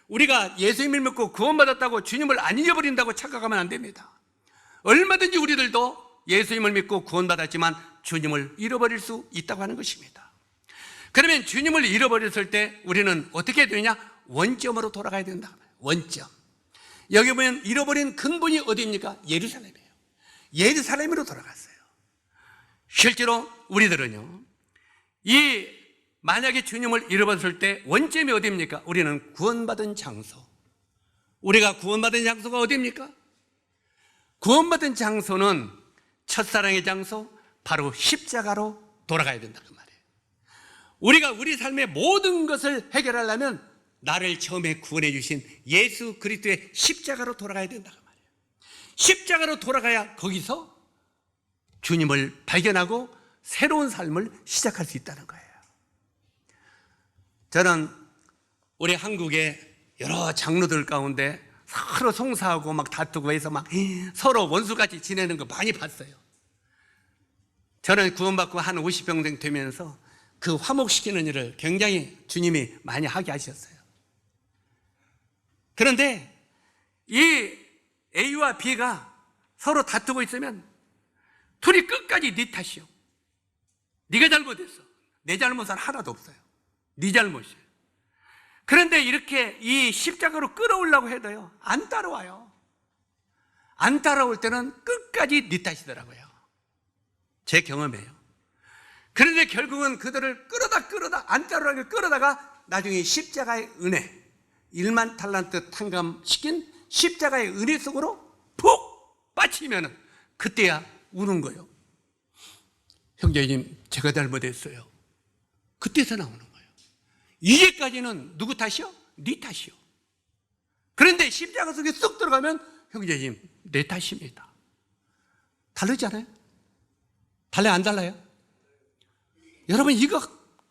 [SPEAKER 1] 우리가 예수님을 믿고 구원받았다고 주님을 안 잊어버린다고 착각하면 안 됩니다. 얼마든지 우리들도 예수님을 믿고 구원받았지만 주님을 잃어버릴 수 있다고 하는 것입니다. 그러면 주님을 잃어버렸을 때 우리는 어떻게 되냐? 원점으로 돌아가야 된다. 원점. 여기 보면 잃어버린 근본이 어디입니까? 예루살렘이에요. 예루살렘으로 돌아갔어요. 실제로 우리들은요, 만약에 주님을 잃어버렸을 때 원점이 어디입니까? 우리는 구원받은 장소. 우리가 구원받은 장소가 어디입니까? 구원받은 장소는 첫사랑의 장소, 바로 십자가로 돌아가야 된다 그 말이에요. 우리가 우리 삶의 모든 것을 해결하려면 나를 처음에 구원해 주신 예수 그리스도의 십자가로 돌아가야 된다 그 말이에요. 십자가로 돌아가야 거기서 주님을 발견하고 새로운 삶을 시작할 수 있다는 거예요. 저는 우리 한국의 여러 장로들 가운데 서로 송사하고 막 다투고 해서 막 서로 원수같이 지내는 거 많이 봤어요. 저는 구원받고 한 50평생 되면서 그 화목시키는 일을 굉장히 주님이 많이 하게 하셨어요. 그런데 이 A와 B가 서로 다투고 있으면 둘이 끝까지 네 탓이요. 네가 잘못했어. 내 잘못은 하나도 없어요. 네 잘못이에요. 그런데 이렇게 이 십자가로 끌어오려고 해도요, 안 따라와요. 안 따라올 때는 끝까지 네 탓이더라고요. 제 경험이에요. 그런데 결국은 그들을 끌어다 안 따라오게 끌어다가 나중에 십자가의 은혜, 1만 탈란트 탕감시킨 십자가의 은혜 속으로 푹 빠치면은 그때야 우는 거예요. 형제님, 제가 잘못했어요. 그때서 나오는 거예요. 이제까지는 누구 탓이요? 네 탓이요. 그런데 십자가 속에 쏙 들어가면 형제님, 내 탓입니다. 다르지 않아요? 달라요, 안 달라요? 여러분, 이거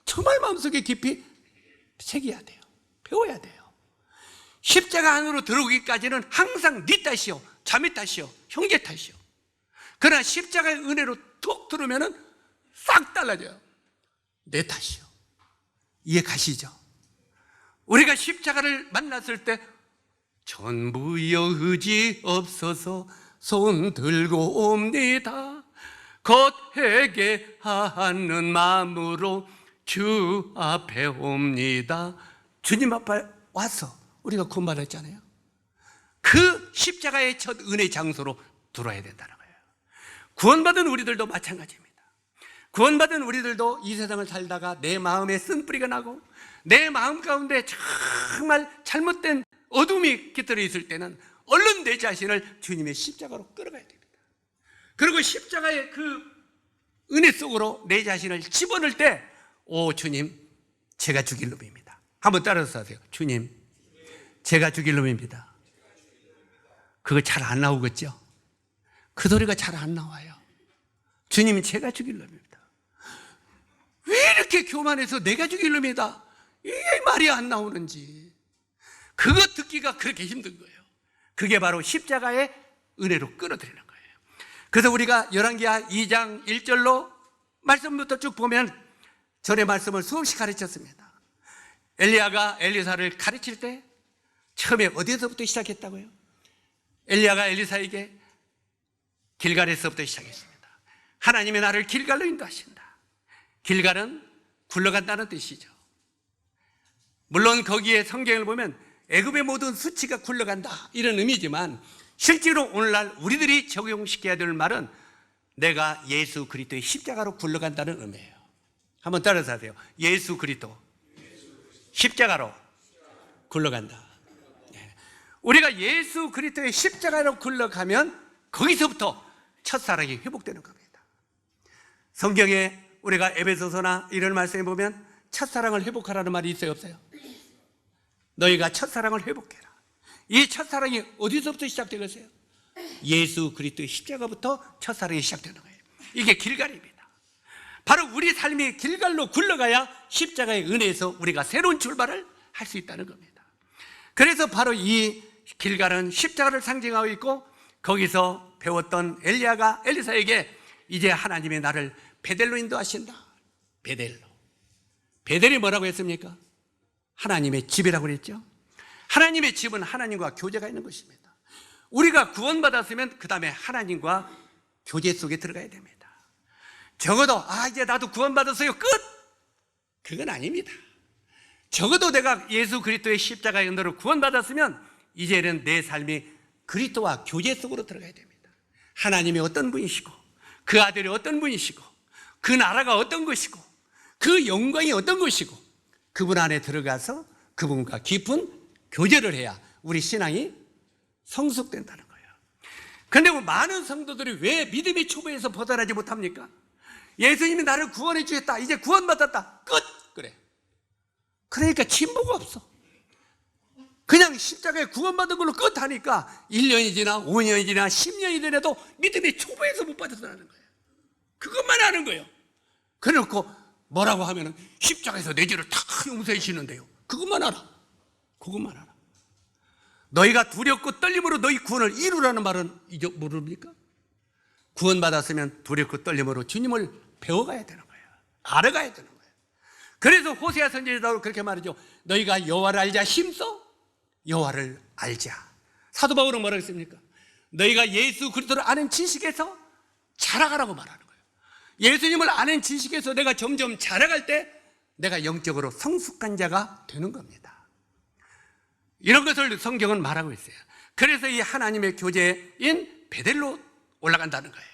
[SPEAKER 1] 정말 마음속에 깊이 새겨야 돼요. 배워야 돼요. 십자가 안으로 들어오기까지는 항상 네 탓이요, 자매 탓이요, 형제 탓이요. 그러나 십자가의 은혜로 툭 들어오면은 싹 달라져요. 내 탓이요. 이해 가시죠? 우리가 십자가를 만났을 때 전부여 의지 없어서 손 들고 옵니다. 곧 회개하는 마음으로 주 앞에 옵니다. 주님 앞에 와서 우리가 구원받았잖아요. 그 십자가의 첫 은혜 장소로 들어야 된다는 거예요. 구원받은 우리들도 마찬가지입니다. 구원받은 우리들도 이 세상을 살다가 내 마음에 쓴뿌리가 나고 내 마음 가운데 정말 잘못된 어둠이 깃들어 있을 때는 얼른 내 자신을 주님의 십자가로 끌어가야 됩니다. 그리고 십자가의 그 은혜 속으로 내 자신을 집어넣을 때, 오 주님, 제가 죽일 놈입니다. 한번 따라서 하세요. 주님, 제가 죽일 놈입니다. 그거 잘 안 나오겠죠? 그 소리가 잘 안 나와요. 주님이 제가 죽일 놈입니다. 왜 이렇게 교만해서 내가 죽일 놈이다, 이게 말이 안 나오는지, 그거 듣기가 그렇게 힘든 거예요. 그게 바로 십자가의 은혜로 끌어들이는 거예요. 그래서 우리가 열왕기하 2장 1절로 말씀부터 쭉 보면 전의 말씀을 수없이 가르쳤습니다. 엘리야가 엘리사를 가르칠 때 처음에 어디서부터 시작했다고요? 엘리야가 엘리사에게 길갈에서부터 시작했습니다. 하나님이 나를 길갈로 인도하신다. 길갈은 굴러간다는 뜻이죠. 물론 거기에 성경을 보면 애굽의 모든 수치가 굴러간다 이런 의미지만 실제로 오늘날 우리들이 적용시켜야 될 말은 내가 예수 그리스도의 십자가로 굴러간다는 의미예요. 한번 따라서 하세요. 예수 그리스도 십자가로 굴러간다. 우리가 예수 그리스도의 십자가로 굴러가면 거기서부터 첫사랑이 회복되는 겁니다. 성경에 우리가 에베소서나 이런 말씀에 보면 첫사랑을 회복하라는 말이 있어요, 없어요? 너희가 첫사랑을 회복해라. 이 첫사랑이 어디서부터 시작되겠어요? 예수 그리스도의 십자가부터 첫사랑이 시작되는 거예요. 이게 길갈입니다. 바로 우리 삶이 길갈로 굴러가야 십자가의 은혜에서 우리가 새로운 출발을 할 수 있다는 겁니다. 그래서 바로 이 길갈은 십자가를 상징하고 있고, 거기서 배웠던 엘리야가 엘리사에게 이제 하나님이 나를 베델로 인도하신다. 베델이 뭐라고 했습니까? 하나님의 집이라고 그랬죠. 하나님의 집은 하나님과 교제가 있는 것입니다. 우리가 구원받았으면 그 다음에 하나님과 교제 속에 들어가야 됩니다. 적어도 이제 나도 구원받았어요, 끝! 그건 아닙니다. 적어도 내가 예수 그리스도의 십자가의 은혜로 구원받았으면 이제는 내 삶이 그리스도와 교제 속으로 들어가야 됩니다. 하나님이 어떤 분이시고 그 아들이 어떤 분이시고 그 나라가 어떤 것이고 그 영광이 어떤 것이고 그분 안에 들어가서 그분과 깊은 교제를 해야 우리 신앙이 성숙된다는 거예요. 그런데 많은 성도들이 왜 믿음의 초보에서 벗어나지 못합니까? 예수님이 나를 구원해 주셨다, 이제 구원받았다, 끝! 그래. 그러니까 진보가 없어. 그냥 십자가에 구원받은 걸로 끝하니까 1년이 지나 5년이 지나 10년이 지나도 믿음의 초보에서 못 받아서라는 거예요. 그것만 아는 거예요. 그래놓고 뭐라고 하면은 십자가에서 내 죄를 다 용서해 주시는데요. 그것만 알아. 그것만 알아. 너희가 두렵고 떨림으로 너희 구원을 이루라는 말은 모릅니까? 구원받았으면 두렵고 떨림으로 주님을 배워가야 되는 거예요. 알아가야 되는 거예요. 그래서 호세아 선지자도 그렇게 말하죠. 너희가 여호와를 알자 힘써 여호와를 알자. 사도 바울은 뭐라고 했습니까? 너희가 예수 그리스도를 아는 지식에서 자라가라고 말하는 거예요. 예수님을 아는 지식에서 내가 점점 자라갈 때 내가 영적으로 성숙한 자가 되는 겁니다. 이런 것을 성경은 말하고 있어요. 그래서 이 하나님의 교제인 베델로 올라간다는 거예요.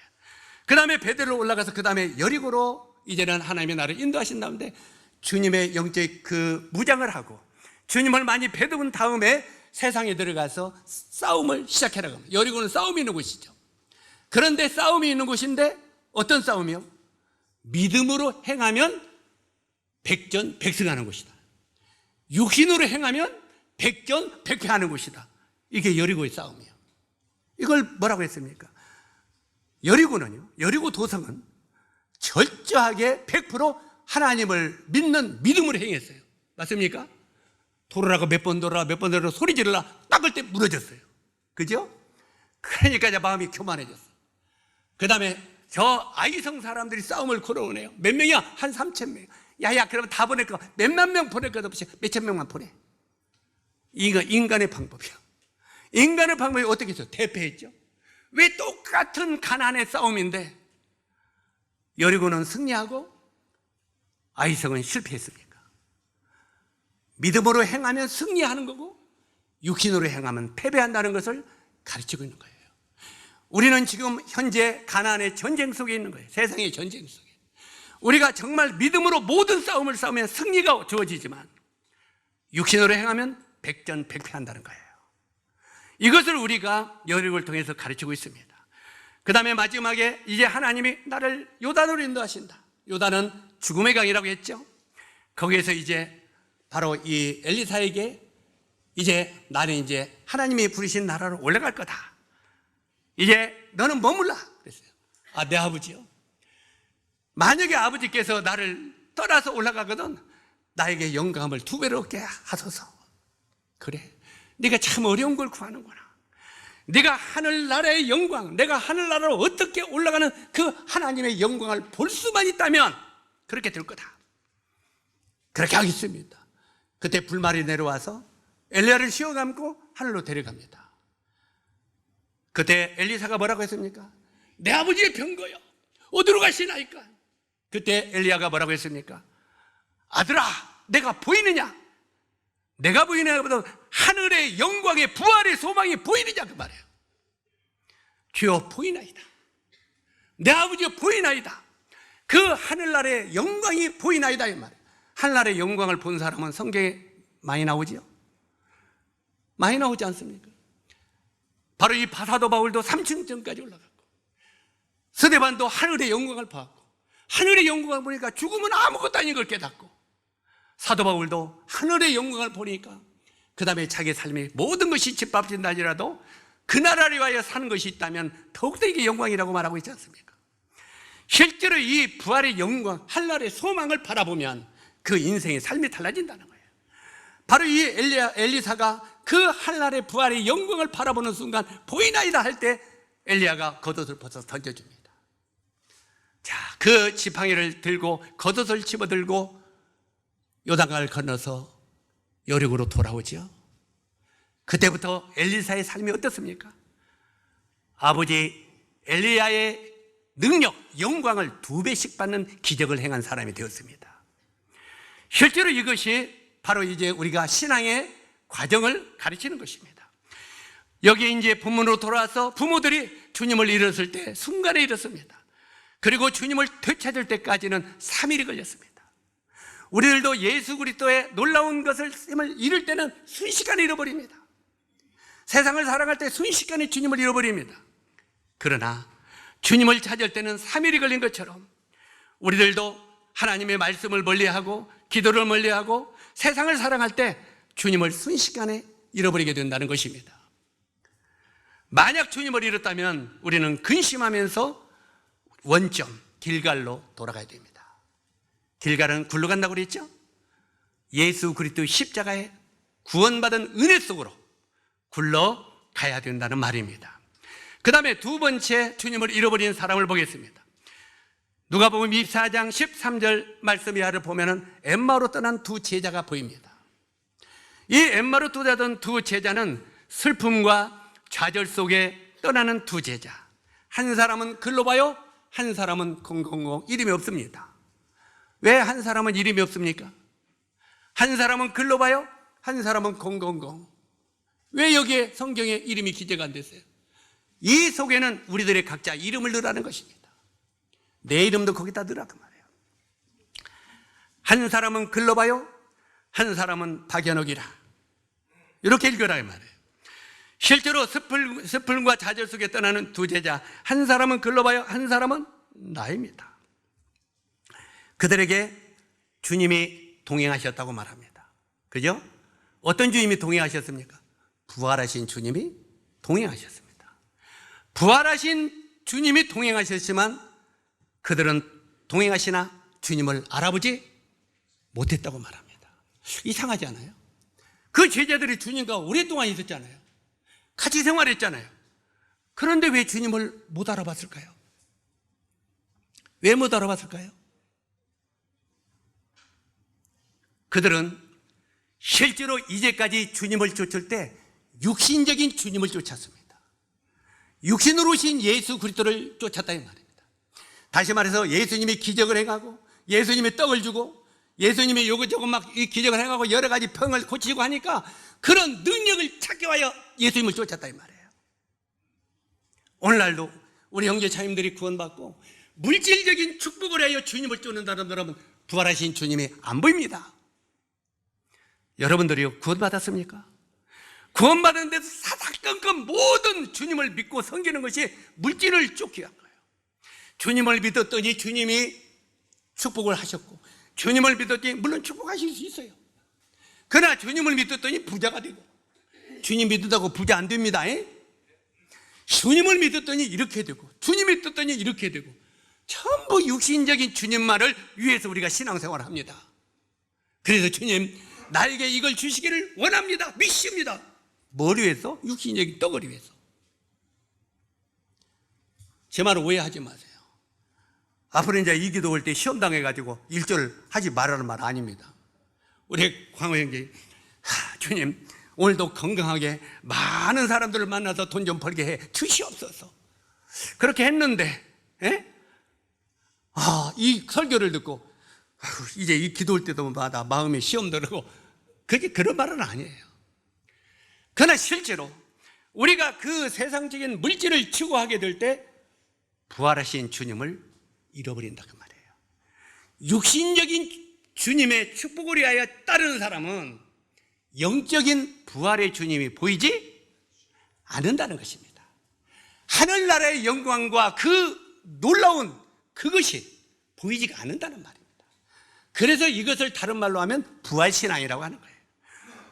[SPEAKER 1] 그 다음에 베델로 올라가서 그 다음에 여리고로 이제는 하나님의 나라를 인도하신 다음에 주님의 영적 그 무장을 하고 주님을 많이 배운 다음에 세상에 들어가서 싸움을 시작해라고 합니다. 여리고는 싸움이 있는 곳이죠. 그런데 싸움이 있는 곳인데 어떤 싸움이요? 믿음으로 행하면 백전백승하는 곳이다. 육신으로 행하면 백전백패하는 곳이다. 이게 여리고의 싸움이에요. 이걸 뭐라고 했습니까? 여리고는요, 여리고 도성은 철저하게 100% 하나님을 믿는 믿음으로 행했어요. 맞습니까? 돌아라고 몇 번 돌아 몇 번 돌아 소리 지르라 닦을 때 무너졌어요. 그죠? 그러니까 이제 마음이 교만해졌어. 그 다음에 저 아이성 사람들이 싸움을 걸어오네요. 몇 명이야? 한 3,000명. 야야, 그러면 다 보낼 거, 몇만 명 보낼 것 없이 몇천 명만 보내. 이거 인간의 방법이야. 인간의 방법이 어떻게 해서 대패했죠? 왜 똑같은 가나안의 싸움인데 여리고는 승리하고 아이성은 실패했습니까? 믿음으로 행하면 승리하는 거고 육신으로 행하면 패배한다는 것을 가르치고 있는 거예요. 우리는 지금 현재 가나안의 전쟁 속에 있는 거예요. 세상의 전쟁 속에. 우리가 정말 믿음으로 모든 싸움을 싸우면 승리가 주어지지만 육신으로 행하면 백전백패한다는 거예요. 이것을 우리가 여리고를 통해서 가르치고 있습니다. 그 다음에 마지막에 이제 하나님이 나를 요단으로 인도하신다. 요단은 죽음의 강이라고 했죠. 거기에서 이제 바로 이 엘리사에게 이제 나는 이제 하나님이 부르신 나라로 올라갈 거다. 이제 너는 머물라 그랬어요. 아, 내 아버지요? 만약에 아버지께서 나를 떠나서 올라가거든 나에게 영감을 2배로 얻게 하소서. 그래, 네가 참 어려운 걸 구하는구나. 네가 하늘나라의 영광, 내가 하늘나라로 어떻게 올라가는 그 하나님의 영광을 볼 수만 있다면 그렇게 될 거다. 그렇게 하겠습니다. 그때 불말이 내려와서 엘리야를 씌워감고 하늘로 데려갑니다. 그때 엘리사가 뭐라고 했습니까? 내 아버지의 병거요, 어디로 가시나이까? 그때 엘리야가 뭐라고 했습니까? 아들아, 내가 보이느냐? 내가 보이느냐보다 하늘의 영광의 부활의 소망이 보이느냐 그 말이에요. 주여 보이나이다. 내 아버지여 보이나이다. 그 하늘나라의 영광이 보이나이다 이 말이에요. 하늘나라의 영광을 본 사람은 성경에 많이 나오지요? 많이 나오지 않습니까? 바로 이 사도 바울도 3층까지 올라갔고 스데반도 하늘의 영광을 봤고 하늘의 영광을 보니까 죽음은 아무것도 아닌 걸 깨닫고 사도 바울도 하늘의 영광을 보니까 그 다음에 자기 삶의 모든 것이 짓밟힌다 할지라도 그 나라를 위하여 사는 것이 있다면 더욱더 이게 영광이라고 말하고 있지 않습니까? 실제로 이 부활의 영광, 하늘의 소망을 바라보면 그 인생의 삶이 달라진다는 거예요. 바로 이 엘리사가 그 하늘의 부활의 영광을 바라보는 순간 보이나이다 할 때 엘리야가 겉옷을 벗어 던져줍니다. 자, 그 지팡이를 들고 겉옷을 집어들고 요단강을 건너서 여리고로 돌아오죠. 그때부터 엘리사의 삶이 어떻습니까? 아버지 엘리야의 능력, 영광을 2배씩 받는 기적을 행한 사람이 되었습니다. 실제로 이것이 바로 이제 우리가 신앙의 과정을 가르치는 것입니다. 여기 이제 본문으로 돌아와서 부모들이 주님을 잃었을 때 순간에 잃었습니다. 그리고 주님을 되찾을 때까지는 3일이 걸렸습니다. 우리들도 예수 그리스도의 놀라운 것을 잃을 때는 순식간에 잃어버립니다. 세상을 사랑할 때 순식간에 주님을 잃어버립니다. 그러나 주님을 찾을 때는 3일이 걸린 것처럼 우리들도 하나님의 말씀을 멀리하고 기도를 멀리하고 세상을 사랑할 때 주님을 순식간에 잃어버리게 된다는 것입니다. 만약 주님을 잃었다면 우리는 근심하면서 원점, 길갈로 돌아가야 됩니다. 길갈은 굴러 간다고 그랬죠? 예수 그리스도의 십자가에 구원받은 은혜 속으로 굴러 가야 된다는 말입니다. 그 다음에 두 번째 주님을 잃어버린 사람을 보겠습니다. 누가복음 24장 13절 말씀 이하를 보면은 엠마오로 떠난 두 제자가 보입니다. 이 엠마오로 떠나던 두 제자는 슬픔과 좌절 속에 떠나는 두 제자. 한 사람은 글로 봐요, 한 사람은 공공공, 이름이 없습니다. 왜 한 사람은 이름이 없습니까? 한 사람은 글로 봐요, 한 사람은 공공공. 왜 여기에 성경에 이름이 기재가 안 됐어요? 이 속에는 우리들의 각자 이름을 넣으라는 것입니다. 내 이름도 거기다 넣으라고 말해요. 한 사람은 글로 봐요, 한 사람은 박연옥이라. 이렇게 읽으라 이 말이에요. 실제로 슬픔과 좌절 속에 떠나는 두 제자, 한 사람은 글로 봐요, 한 사람은 나입니다. 그들에게 주님이 동행하셨다고 말합니다. 그죠? 어떤 주님이 동행하셨습니까? 부활하신 주님이 동행하셨습니다. 부활하신 주님이 동행하셨지만 그들은 동행하시나 주님을 알아보지 못했다고 말합니다. 이상하지 않아요? 그 제자들이 주님과 오랫동안 있었잖아요. 같이 생활했잖아요. 그런데 왜 주님을 못 알아봤을까요? 왜 못 알아봤을까요? 그들은 실제로 이제까지 주님을 쫓을 때 육신적인 주님을 쫓았습니다. 육신으로 오신 예수 그리스도를 쫓았다 이 말입니다. 다시 말해서 예수님이 기적을 행하고 예수님이 떡을 주고 예수님이 이것저것 막 기적을 행하고 여러 가지 병을 고치고 하니까 그런 능력을 찾기 위하여 예수님을 쫓았다 이 말이에요. 오늘날도 우리 형제 자님들이 구원받고 물질적인 축복을 하여 주님을 쫓는다는 사람은 부활하신 주님이 안 보입니다. 여러분들이요, 구원받았습니까? 구원받은 데서 사사건건 모든 주님을 믿고 섬기는 것이 물질을 쫓기 위한 거예요. 주님을 믿었더니 주님이 축복을 하셨고, 주님을 믿었더니 물론 축복하실 수 있어요. 그러나 주님을 믿었더니 부자가 되고, 주님 믿는다고 부자 안 됩니다. 주님을 믿었더니 이렇게 되고, 주님 믿었더니 이렇게 되고, 전부 육신적인 주님만을 위해서 우리가 신앙생활을 합니다. 그래서 주님 나에게 이걸 주시기를 원합니다, 믿습니다. 뭘 위해서? 육신적인 떡을 위해서. 제 말을 오해하지 마세요. 앞으로 이제 이 기도 올 때 시험 당해가지고 일절 하지 말라는 말 아닙니다. 우리 광호 형제, 주님 오늘도 건강하게 많은 사람들을 만나서 돈 좀 벌게 해 주시옵소서. 그렇게 했는데 이 설교를 듣고 이제 이 기도 올 때마다 마음에 시험 들고, 그게 그런 말은 아니에요. 그러나 실제로 우리가 그 세상적인 물질을 추구하게 될 때 부활하신 주님을 잃어버린다 그 말이에요. 육신적인 주님의 축복을 위하여 따르는 사람은 영적인 부활의 주님이 보이지 않는다는 것입니다. 하늘나라의 영광과 그 놀라운 그것이 보이지가 않는다는 말입니다. 그래서 이것을 다른 말로 하면 부활신앙이라고 하는 거예요.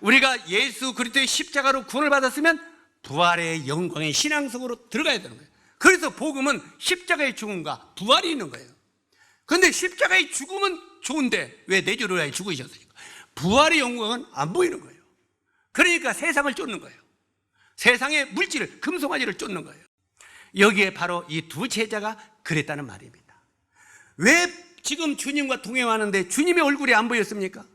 [SPEAKER 1] 우리가 예수 그리스도의 십자가로 구원을 받았으면 부활의 영광의 신앙 속으로 들어가야 되는 거예요. 그래서 복음은 십자가의 죽음과 부활이 있는 거예요. 그런데 십자가의 죽음은 좋은데 왜 내 죄로 죽으셨으니까 부활의 영광은 안 보이는 거예요. 그러니까 세상을 쫓는 거예요. 세상의 물질을, 금송아지를 쫓는 거예요. 여기에 바로 이 두 제자가 그랬다는 말입니다. 왜 지금 주님과 동행하는데 주님의 얼굴이 안 보였습니까?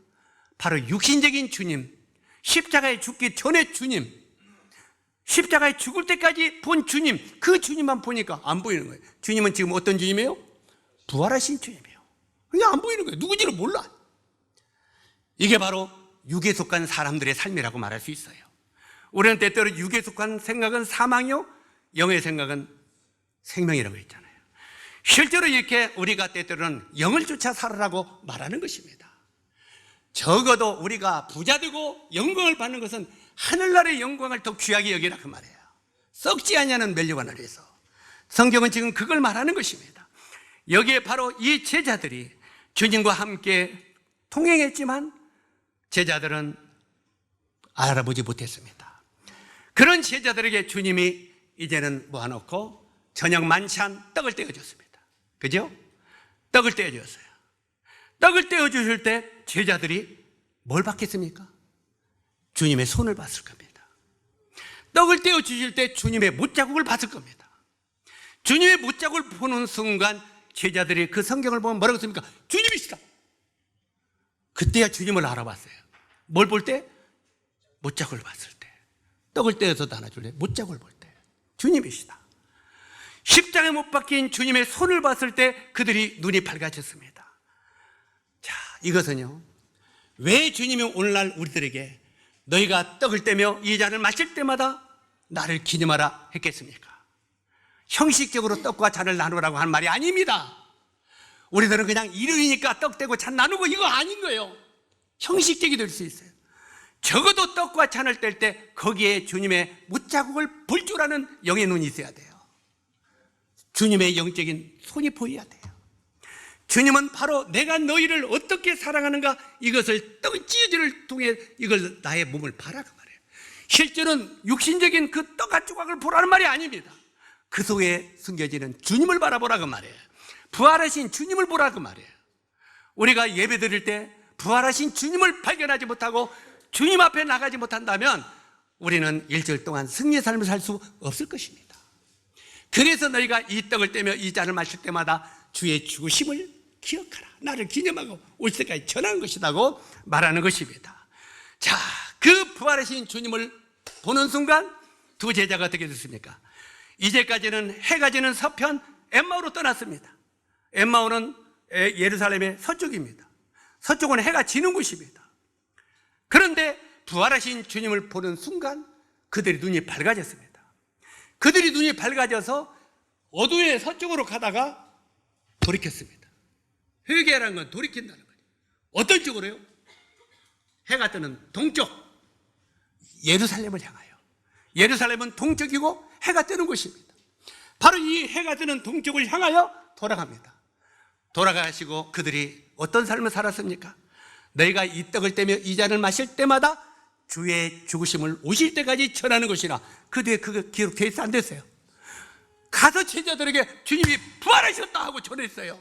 [SPEAKER 1] 바로 육신적인 주님, 십자가에 죽기 전에 주님, 십자가에 죽을 때까지 본 주님, 그 주님만 보니까 안 보이는 거예요. 주님은 지금 어떤 주님이에요? 부활하신 주님이에요. 그게 안 보이는 거예요. 누군지를 몰라. 이게 바로 육에 속한 사람들의 삶이라고 말할 수 있어요. 우리는 때때로 육에 속한 생각은 사망이요, 영의 생각은 생명이라고 했잖아요. 실제로 이렇게 우리가 때때로는 영을 쫓아 살아라고 말하는 것입니다. 적어도 우리가 부자되고 영광을 받는 것은 하늘나라의 영광을 더 귀하게 여기라 그 말이에요. 썩지 아니하는 멸류관을 위해서. 성경은 지금 그걸 말하는 것입니다. 여기에 바로 이 제자들이 주님과 함께 통행했지만 제자들은 알아보지 못했습니다. 그런 제자들에게 주님이 이제는 모아놓고 저녁 만찬 떡을 떼어줬습니다. 그죠? 떡을 떼어주었어요. 떡을 떼어주실 때 제자들이 뭘 받겠습니까? 주님의 손을 봤을 겁니다. 떡을 떼어주실 때 주님의 못자국을 봤을 겁니다. 주님의 못자국을 보는 순간 제자들이 그 성경을 보면 뭐라고 씁니까? 주님이시다. 그때야 주님을 알아봤어요. 뭘 볼 때? 못자국을 봤을 때. 떡을 떼어서 나눠줄래? 못자국을 볼 때 주님이시다. 십자가에 못 박힌 주님의 손을 봤을 때 그들이 눈이 밝아졌습니다. 자, 이것은요, 왜 주님이 오늘날 우리들에게 너희가 떡을 떼며 이 잔을 마실 때마다 나를 기념하라 했겠습니까? 형식적으로 떡과 잔을 나누라고 하는 말이 아닙니다. 우리들은 그냥 일요일이니까 떡 떼고 잔 나누고 이거 아닌 거예요. 형식적이 될 수 있어요. 적어도 떡과 잔을 뗄 때 거기에 주님의 못자국을 볼 줄 아는 영의 눈이 있어야 돼요. 주님의 영적인 손이 보여야 돼요. 주님은 바로 내가 너희를 어떻게 사랑하는가, 이것을 떡 찢어지를 통해 이걸 나의 몸을 봐라 그 말이에요. 실제로는 육신적인 그 떡 한 조각을 보라는 말이 아닙니다. 그 속에 숨겨지는 주님을 바라보라 그 말이에요. 부활하신 주님을 보라 그 말이에요. 우리가 예배 드릴 때 부활하신 주님을 발견하지 못하고 주님 앞에 나가지 못한다면 우리는 일주일 동안 승리의 삶을 살 수 없을 것입니다. 그래서 너희가 이 떡을 떼며 이 잔을 마실 때마다 주의 죽으심을 기억하라, 나를 기념하고 올 때까지 전하는 것이라고 말하는 것입니다. 자, 그 부활하신 주님을 보는 순간 두 제자가 어떻게 됐습니까? 이제까지는 해가 지는 서편 엠마오로 떠났습니다. 엠마오는 예루살렘의 서쪽입니다. 서쪽은 해가 지는 곳입니다. 그런데 부활하신 주님을 보는 순간 그들이 눈이 밝아졌습니다. 그들이 눈이 밝아져서 어두의 서쪽으로 가다가 돌이켰습니다. 회개라는 건 돌이킨다는 거예요. 어떤 쪽으로요? 해가 뜨는 동쪽, 예루살렘을 향하여. 예루살렘은 동쪽이고 해가 뜨는 곳입니다. 바로 이 해가 뜨는 동쪽을 향하여 돌아갑니다. 돌아가시고 그들이 어떤 삶을 살았습니까? 너희가 이 떡을 떼며 이 잔을 마실 때마다 주의 죽으심을 오실 때까지 전하는 것이라. 그 뒤에 그거 기록되어 있어 안 됐어요? 가서 제자들에게 주님이 부활하셨다 하고 전했어요.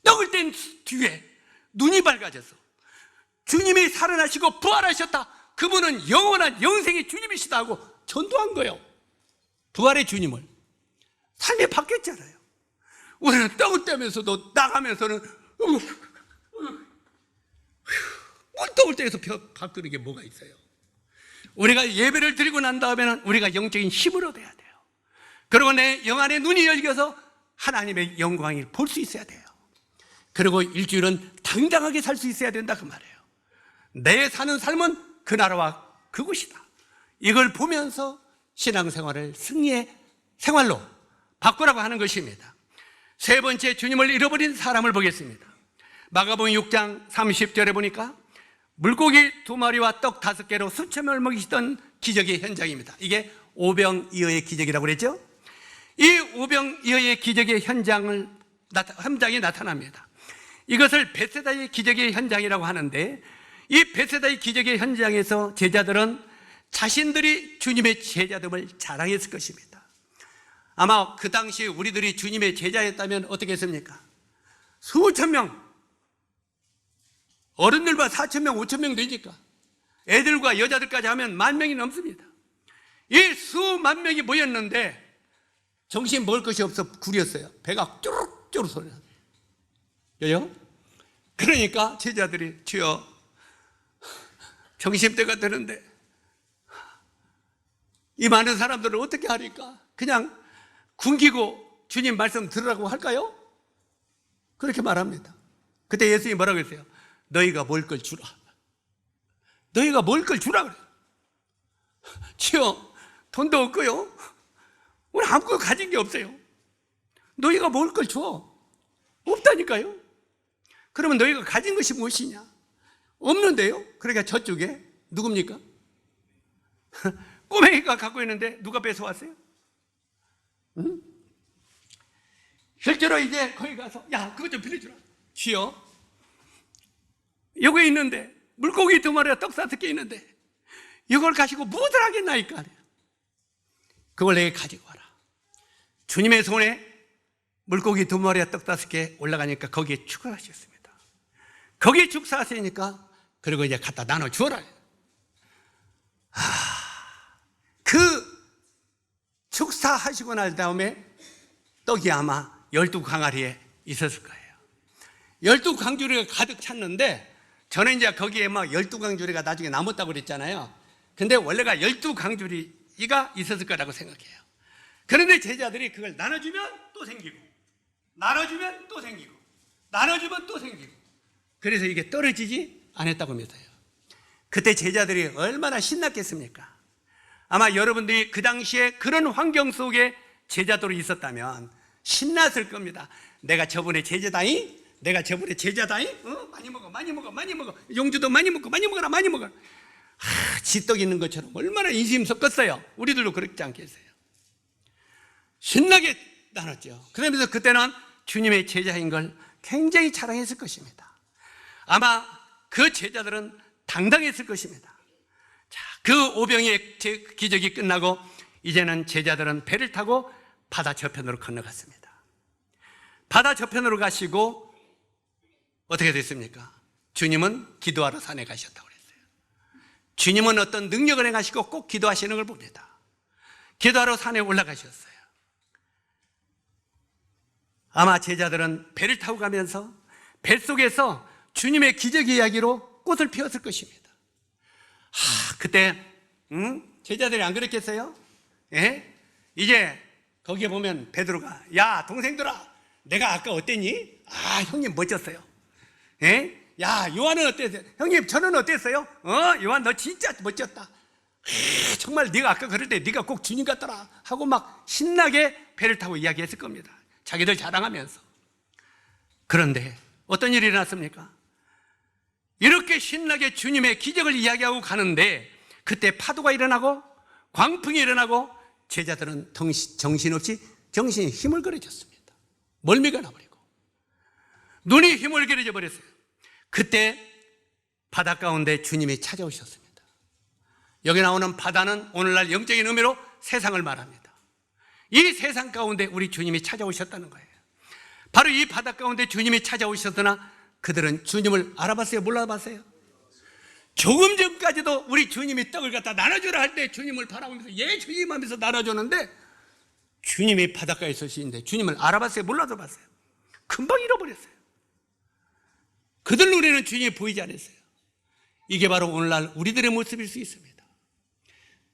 [SPEAKER 1] 떡을 뗀 뒤에 눈이 밝아져서 주님이 살아나시고 부활하셨다, 그분은 영원한 영생의 주님이시다 하고 전도한 거예요. 부활의 주님을. 삶이 바뀌었잖아요. 우리는 떡을 떼면서도 나가면서는 뭘 떡을 떼서 바꾸는 게 뭐가 있어요? 우리가 예배를 드리고 난 다음에는 우리가 영적인 힘을 얻어야 돼요. 그리고 내 영 안의 눈이 열려서 하나님의 영광을 볼 수 있어야 돼요. 그리고 일주일은 당당하게 살 수 있어야 된다 그 말이에요. 내 사는 삶은 그 나라와 그곳이다. 이걸 보면서 신앙생활을 승리의 생활로 바꾸라고 하는 것입니다. 세 번째, 주님을 잃어버린 사람을 보겠습니다. 마가복음 6장 30절에 보니까 물고기 2마리와 떡 5개로 수천 명을 먹이시던 기적의 현장입니다. 이게 오병이어의 기적이라고 그랬죠. 이 오병이어의 기적의 현장이 나타납니다. 이것을 베세다의 기적의 현장이라고 하는데, 이 베세다의 기적의 현장에서 제자들은 자신들이 주님의 제자됨을 자랑했을 것입니다. 아마 그 당시 우리들이 주님의 제자였다면 어떻게 했습니까? 수천 명, 어른들과 4천 명, 5천 명 되니까 애들과 여자들까지 하면 10,000명이 넘습니다. 이 수만 명이 모였는데 정신 먹을 것이 없어 구렸어요. 배가 쭈룩쭈룩 소리 나요. 왜요? 그러니까 제자들이 주여 점심때가 되는데 이 많은 사람들을 어떻게 하니까 그냥 굶기고 주님 말씀 들으라고 할까요? 그렇게 말합니다. 그때 예수님이 뭐라고 했어요? 너희가 먹을 걸 주라. 너희가 먹을 걸 주라 그래요. 주여 돈도 없고요, 우리 아무것도 가진 게 없어요. 너희가 먹을 걸 줘. 없다니까요. 그러면 너희가 가진 것이 무엇이냐? 없는데요. 그러니까 저쪽에 누굽니까? 꼬맹이가 갖고 있는데 누가 뺏어왔어요? 응? 실제로 이제 거기 가서 야 그것 좀 빌려주라. 주여 여기 있는데 물고기 2마리와 떡 5개 있는데 이걸 가지고 무엇을 하겠나이까? 그걸 내게 가지고 와라. 주님의 손에 물고기 2마리와 떡 5개 올라가니까 거기에 축사하셨습니다. 거기에 축사하시니까 그리고 이제 갖다 나눠 주어라. 그 축사하시고 날 다음에 떡이 아마 12광아리에 있었을 거예요. 12광주리가 가득 찼는데 저는 이제 거기에 막 12광주리가 나중에 남았다고 그랬잖아요. 근데 원래가 12광주리가 있었을 거라고 생각해요. 그런데 제자들이 그걸 나눠주면 또 생기고, 나눠주면 또 생기고, 나눠주면 또 생기고, 그래서 이게 떨어지지 않았다고 믿어요. 그때 제자들이 얼마나 신났겠습니까? 아마 여러분들이 그 당시에 그런 환경 속에 제자들이 있었다면 신났을 겁니다. 내가 저번에 제자다잉? 내가 저번에 제자다잉? 많이 먹어, 많이 먹어, 많이 먹어. 용주도 많이 먹고, 많이 먹어라, 많이 먹어. 지떡 있는 것처럼 얼마나 인심 섞었어요. 우리들도 그렇지 않겠어요? 신나게 나눴죠. 그러면서 그때는 주님의 제자인 걸 굉장히 자랑했을 것입니다. 아마 그 제자들은 당당했을 것입니다. 자, 그 오병이의 기적이 끝나고 이제는 제자들은 배를 타고 바다 저편으로 건너갔습니다. 바다 저편으로 가시고 어떻게 됐습니까? 주님은 기도하러 산에 가셨다고 그랬어요. 주님은 어떤 능력을 행하시고 꼭 기도하시는 걸 봅니다. 기도하러 산에 올라가셨어요. 아마 제자들은 배를 타고 가면서 뱃속에서 주님의 기적 이야기로 꽃을 피웠을 것입니다. 그때 제자들이 안 그랬겠어요? 예? 이제 거기에 보면 베드로가 야 동생들아 내가 아까 어땠니? 형님 멋졌어요. 예? 야 요한은 어땠어요? 형님 저는 어땠어요? 요한 너 진짜 멋졌다. 정말 네가 아까 그럴 때 네가 꼭 주님 같더라 하고 막 신나게 배를 타고 이야기했을 겁니다. 자기들 자랑하면서. 그런데 어떤 일이 일어났습니까? 이렇게 신나게 주님의 기적을 이야기하고 가는데 그때 파도가 일어나고 광풍이 일어나고 제자들은 정신없이 정신이 희물거려졌습니다. 멀미가 나버리고 눈이 희물거려져 버렸어요. 그때 바다 가운데 주님이 찾아오셨습니다. 여기 나오는 바다는 오늘날 영적인 의미로 세상을 말합니다. 이 세상 가운데 우리 주님이 찾아오셨다는 거예요. 바로 이 바다 가운데 주님이 찾아오셨으나 그들은 주님을 알아봤어요? 몰라봤어요? 조금 전까지도 우리 주님이 떡을 갖다 나눠주라 할 때 주님을 바라보면서 예 주님 하면서 나눠줬는데 주님이 바닷가에 있으시는데 주님을 알아봤어요? 몰라도 봤어요? 금방 잃어버렸어요. 그들 눈에는 주님이 보이지 않았어요. 이게 바로 오늘날 우리들의 모습일 수 있습니다.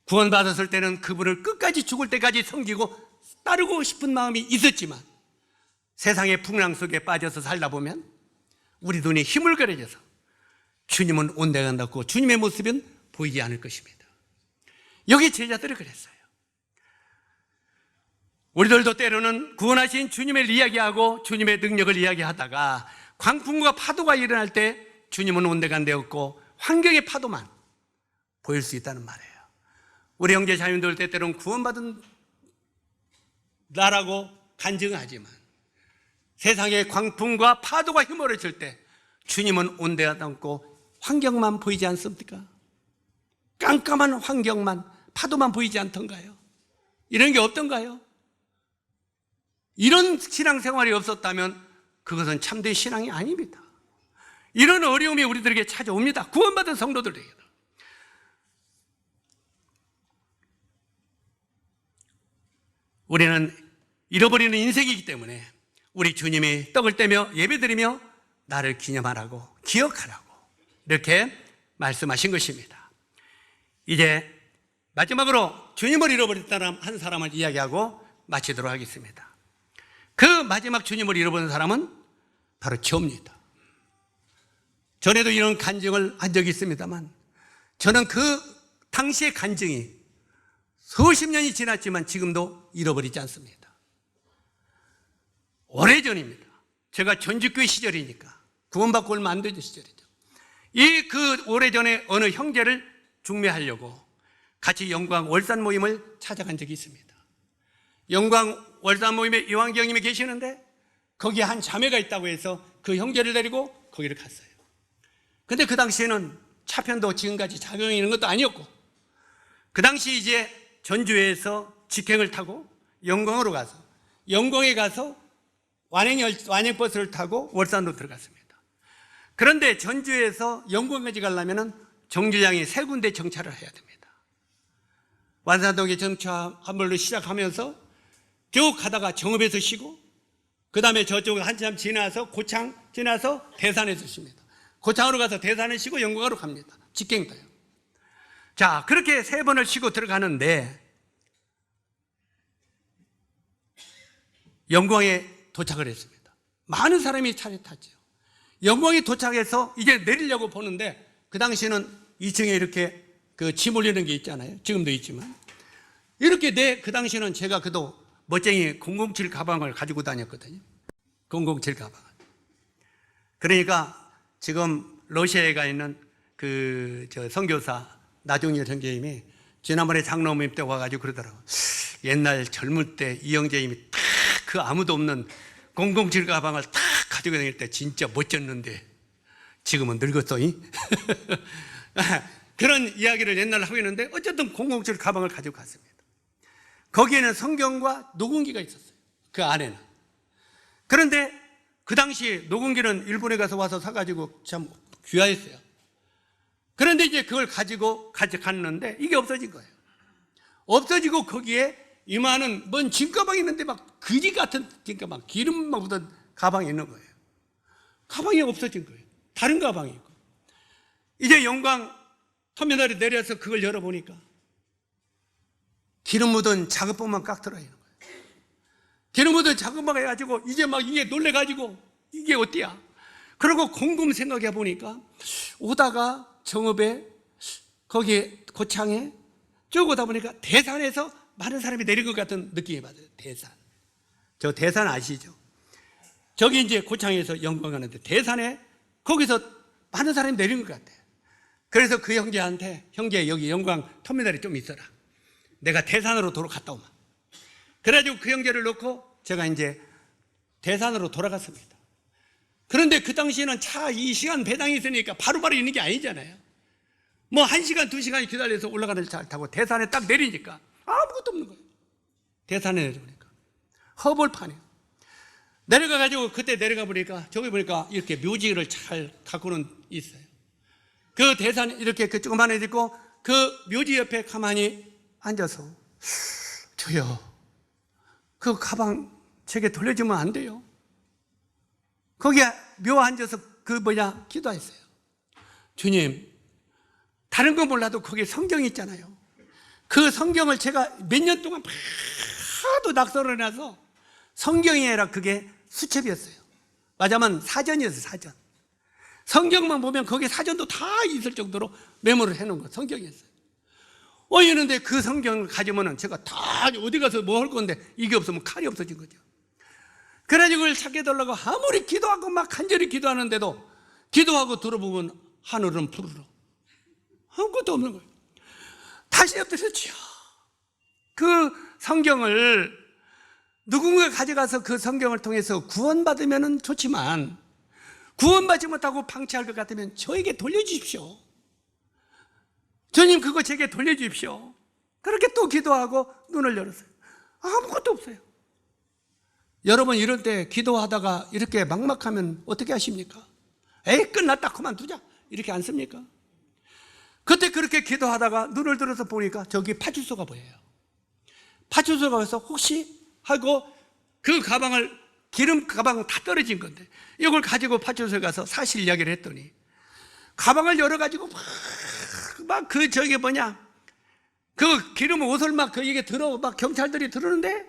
[SPEAKER 1] 구원받았을 때는 그분을 끝까지 죽을 때까지 섬기고 따르고 싶은 마음이 있었지만 세상의 풍랑 속에 빠져서 살다 보면 우리 눈이 희물거려져서 주님은 온데간다고 주님의 모습은 보이지 않을 것입니다. 여기 제자들이 그랬어요. 우리들도 때로는 구원하신 주님을 이야기하고 주님의 능력을 이야기하다가 광풍과 파도가 일어날 때 주님은 온데간데 없고 환경의 파도만 보일 수 있다는 말이에요. 우리 형제 자매들 때때로는 구원받은 나라고 간증하지만 세상의 광풍과 파도가 휘몰아칠 때 주님은 온데간데 없고 환경만 보이지 않습니까? 깜깜한 환경만 파도만 보이지 않던가요? 이런 게 없던가요? 이런 신앙생활이 없었다면 그것은 참된 신앙이 아닙니다. 이런 어려움이 우리들에게 찾아옵니다. 구원받은 성도들에게. 우리는 잃어버리는 인생이기 때문에 우리 주님이 떡을 떼며 예배드리며 나를 기념하라고 기억하라고 이렇게 말씀하신 것입니다. 이제 마지막으로 주님을 잃어버렸다는 한 사람을 이야기하고 마치도록 하겠습니다. 그 마지막 주님을 잃어버린 사람은 바로 저입니다. 전에도 이런 간증을 한 적이 있습니다만 저는 그 당시의 간증이 수십 년이 지났지만 지금도 잃어버리지 않습니다. 오래전입니다. 제가 전주교회 시절이니까 구원받고 얼마 안 되던 시절이죠. 이 그 오래전에 어느 형제를 중매하려고 같이 영광 월산 모임을 찾아간 적이 있습니다. 영광 월산 모임에 이왕경님이 계시는데 거기에 한 자매가 있다고 해서 그 형제를 데리고 거기를 갔어요. 근데 그 당시에는 차편도 지금까지 작용이 있는 것도 아니었고 그 당시 이제 전주에서 직행을 타고 영광으로 가서 영광에 가서 완행버스를 타고 월산으로 들어갔습니다. 그런데 전주에서 영광까지 가려면 정류장이 3군데 정차를 해야 됩니다. 완산동에 정차 한 번로 시작하면서 쭉 가다가 정읍에서 쉬고, 그 다음에 저쪽 한참 지나서 고창 지나서 대산에서 쉽니다. 고창으로 가서 대산에 쉬고 영광으로 갑니다. 직행도요. 자, 그렇게 3번을 쉬고 들어가는데 영광에 도착을 했습니다. 많은 사람이 차를 탔죠. 영광에 도착해서 이제 내리려고 보는데, 그 당시에는 2층에 이렇게 그 짐 올리는 게 있잖아요. 지금도 있지만. 이렇게 그 당시에는 제가 그도 멋쟁이 007 가방을 가지고 다녔거든요. 007 가방을. 그러니까 지금 러시아에 가 있는 저 선교사 나종일 선교님이 지난번에 장로모임 때 와가지고 그러더라고요. 옛날 젊을 때 이영재님이 딱 그 아무도 없는 007 가방을 딱 가지고 다닐 때 진짜 멋졌는데 지금은 늙었어. 그런 이야기를 옛날에 하고 있는데, 어쨌든 007 가방을 가지고 갔습니다. 거기에는 성경과 녹음기가 있었어요. 그 안에는. 그런데 그 당시 녹음기는 일본에 가서 와서 사가지고 참 귀하했어요. 그런데 이제 그걸 가지고 갔는데 이게 없어진 거예요. 없어지고 거기에 이만한 뭔 짐가방이 있는데 막 거지 같은 짐가방, 기름만 묻은 가방이 있는 거예요. 가방이 없어진 거예요. 다른 가방이 있고. 이제 영광 터미널에 내려서 그걸 열어보니까 기름 묻은 작업복만 깍 들어있는 거예요. 기름 묻은 작업복 해가지고 이제 막 이게 놀래가지고 이게 어때야? 그리고 곰곰 생각해 보니까 오다가 정읍에 거기 고창에 쭉 오다 보니까 대산에서 많은 사람이 내린 것 같은 느낌이 받아요. 대산. 저 대산 아시죠? 저기 이제 고창에서 영광 가는데 대산에 거기서 많은 사람이 내린 것 같아요. 그래서 그 형제한테, 형제 여기 영광 터미널이 좀 있어라. 내가 대산으로 도로 갔다 오마. 그래가지고 그 형제를 놓고 제가 이제 대산으로 돌아갔습니다. 그런데 그 당시에는 차 2시간 배당이 있으니까 바로바로 있는 게 아니잖아요. 뭐 1시간, 2시간 기다려서 올라가는 차를 타고 대산에 딱 내리니까 아무것도 없는 거예요. 대산에 내려보니까 허벌판이에요. 내려가가지고 그때 내려가 보니까 저기 보니까 이렇게 묘지를 잘 갖고는 있어요. 그 대산 이렇게 그 조그만해 있고 그 묘지 옆에 가만히 앉아서, 주여 그 가방 제게 돌려주면 안 돼요? 거기에 묘 앉아서 기도했어요. 주님, 다른 건 몰라도 거기에 성경이 있잖아요. 그 성경을 제가 몇 년 동안 하도 낙서를 해놔서 성경이 아니라 그게 수첩이었어요. 맞아면 사전이었어요. 사전. 성경만 보면 거기에 사전도 다 있을 정도로 메모를 해놓은 거 성경이었어요. 이러는데 그 성경을 가지면은 제가 다 어디 가서 뭐 할 건데 이게 없으면 칼이 없어진 거죠. 그래가지고 그걸 찾게 달라고 아무리 기도하고 막 간절히 기도하는데도 기도하고 들어보면 하늘은 푸르러 아무것도 없는 거예요. 다시 엎드려 주여. 그 성경을 누군가 가져가서 그 성경을 통해서 구원받으면 좋지만 구원받지 못하고 방치할 것 같으면 저에게 돌려주십시오. 주님 그거 제게 돌려주십시오. 그렇게 또 기도하고 눈을 열었어요. 아무것도 없어요. 여러분 이럴 때 기도하다가 이렇게 막막하면 어떻게 하십니까? 에이 끝났다 그만두자 이렇게 안 씁니까? 그때 그렇게 기도하다가 눈을 들어서 보니까 저기 파출소가 보여요. 파출소가 와서 혹시 하고 그 가방을 기름 가방 다 떨어진 건데 이걸 가지고 파출소에 가서 사실 이야기를 했더니 가방을 열어가지고 막 그 저기 그 기름 옷을 막 그 이게 들어 막 경찰들이 들었는데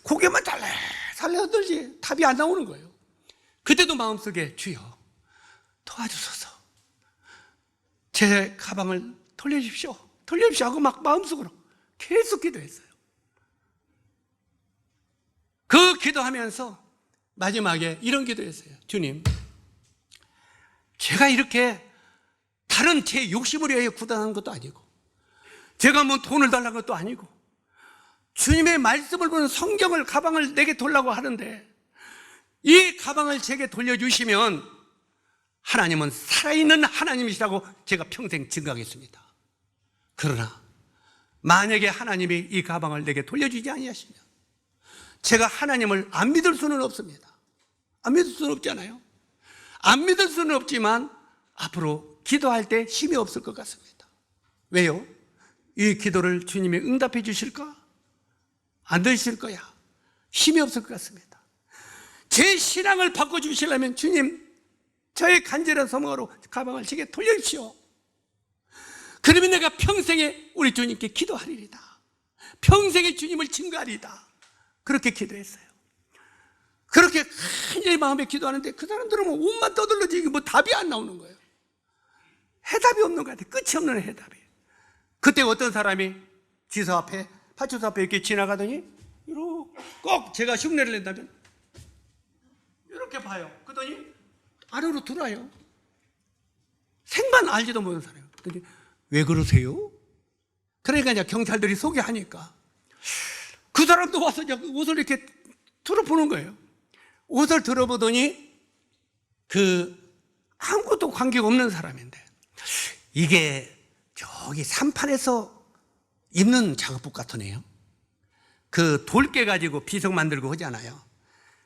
[SPEAKER 1] 고개만 살래 흔들지 답이 안 나오는 거예요. 그때도 마음속에 주여 도와주소서 제 가방을 돌려주십시오 하고 막 마음속으로 계속 기도했어요. 그 기도하면서 마지막에 이런 기도했어요. 주님 제가 이렇게 다른 제 욕심을 위해 구단한 것도 아니고 제가 뭐 돈을 달라는 것도 아니고 주님의 말씀을 보는 성경을 가방을 내게 돌라고 하는데 이 가방을 제게 돌려주시면 하나님은 살아있는 하나님이시라고 제가 평생 증거하겠습니다. 그러나 만약에 하나님이 이 가방을 내게 돌려주지 아니하시면 제가 하나님을 안 믿을 수는 없습니다. 안 믿을 수는 없잖아요. 안 믿을 수는 없지만 앞으로 기도할 때 힘이 없을 것 같습니다. 왜요? 이 기도를 주님이 응답해 주실까? 안 들으실 거야. 힘이 없을 것 같습니다. 제 신앙을 바꿔주시려면 주님, 저의 간절한 소망으로 가방을 제게 돌려주시오. 그러면 내가 평생에 우리 주님께 기도하리이다. 평생에 주님을 증거하리이다. 그렇게 기도했어요. 그렇게 간절히 마음에 기도하는데 그 사람들은 뭐 옷만 떠들러지 이게 뭐 답이 안 나오는 거예요. 해답이 없는 것 같아요. 끝이 없는 해답이. 그때 어떤 사람이 지서 앞에, 파출소 앞에 이렇게 지나가더니 이렇게 꼭 제가 흉내를 낸다면 이렇게 봐요. 그러더니 안으로 들어와요. 생만 알지도 못하는 사람이에요. 그러더니 왜 그러세요? 그러니까 이제 경찰들이 소개하니까 그 사람도 와서 옷을 이렇게 들어보는 거예요. 옷을 들어보더니 아무것도 관계가 없는 사람인데 이게 저기 산판에서 입는 작업복 같으네요. 그 돌깨 가지고 비석 만들고 하잖아요.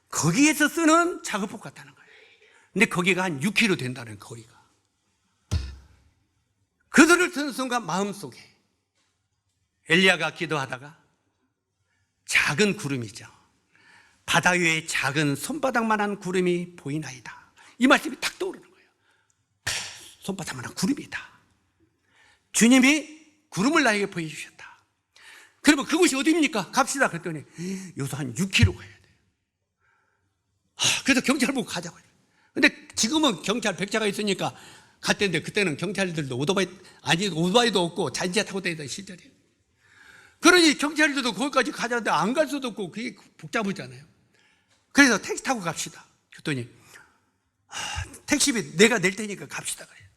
[SPEAKER 1] 거기에서 쓰는 작업복 같다는 거예요. 근데 거기가 한 6kg 된다는 거리가. 그들을 듣는 순간 마음속에 엘리야가 기도하다가 작은 구름이죠. 바다 위에 작은 손바닥만한 구름이 보이나이다. 이 말씀이 탁 떠오르는 거예요. 손바닥만한 구름이다. 주님이 구름을 나에게 보여주셨다. 그러면 그곳이 어디입니까? 갑시다. 그랬더니 여기서 한 6km 가야 돼요. 그래서 경찰 보고 가자고 해요. 근데 지금은 경찰 백자가 있으니까 갔대는데 그때는 경찰들도 오토바이도 없고 자전거 타고 다니던 시절이에요. 그러니 경찰들도 거기까지 가자는데 안 갈 수도 없고 그게 복잡하잖아요. 그래서 택시 타고 갑시다. 그랬더니 택시비 내가 낼 테니까 갑시다 그래요.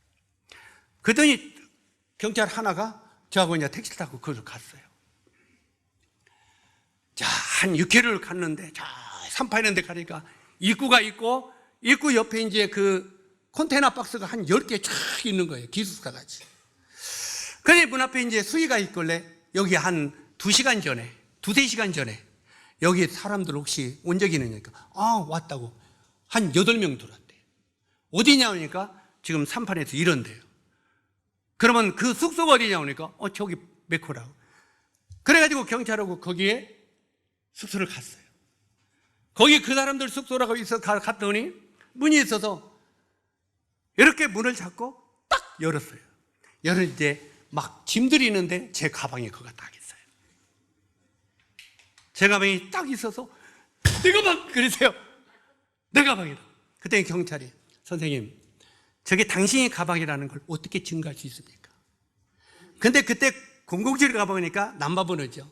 [SPEAKER 1] 그랬더니 경찰 하나가 저하고 이제 택시를 타고 거기로 갔어요. 자, 한 6km를 갔는데 자, 산파 있는 데 가니까 입구가 있고 입구 옆에 이제 그 컨테이너 박스가 한 10개 쫙 있는 거예요. 기숙사 같이. 그래 문 앞에 이제 수위가 있길래 여기 한 2시간 전에, 2-3시간 전에 여기 사람들 혹시 온 적이 있느니까 왔다고 한 8명 들어왔대요. 어디냐 하니까 지금 산판에서 이런데요. 그러면 그 숙소가 어디냐 하니까 저기 메코라고. 그래가지고 경찰하고 거기에 숙소를 갔어요. 거기 그 사람들 숙소라고 갔더니 문이 있어서 이렇게 문을 잡고 딱 열었어요. 열었는데 막 짐들이 있는데 제 가방에 그거 딱 있어요. 제 가방이 딱 있어서 내 가방 그러세요. 내 가방이다. 그때 경찰이 선생님 저게 당신의 가방이라는 걸 어떻게 증거할 수 있습니까? 근데 그때 007 가방이니까 남바 번호죠.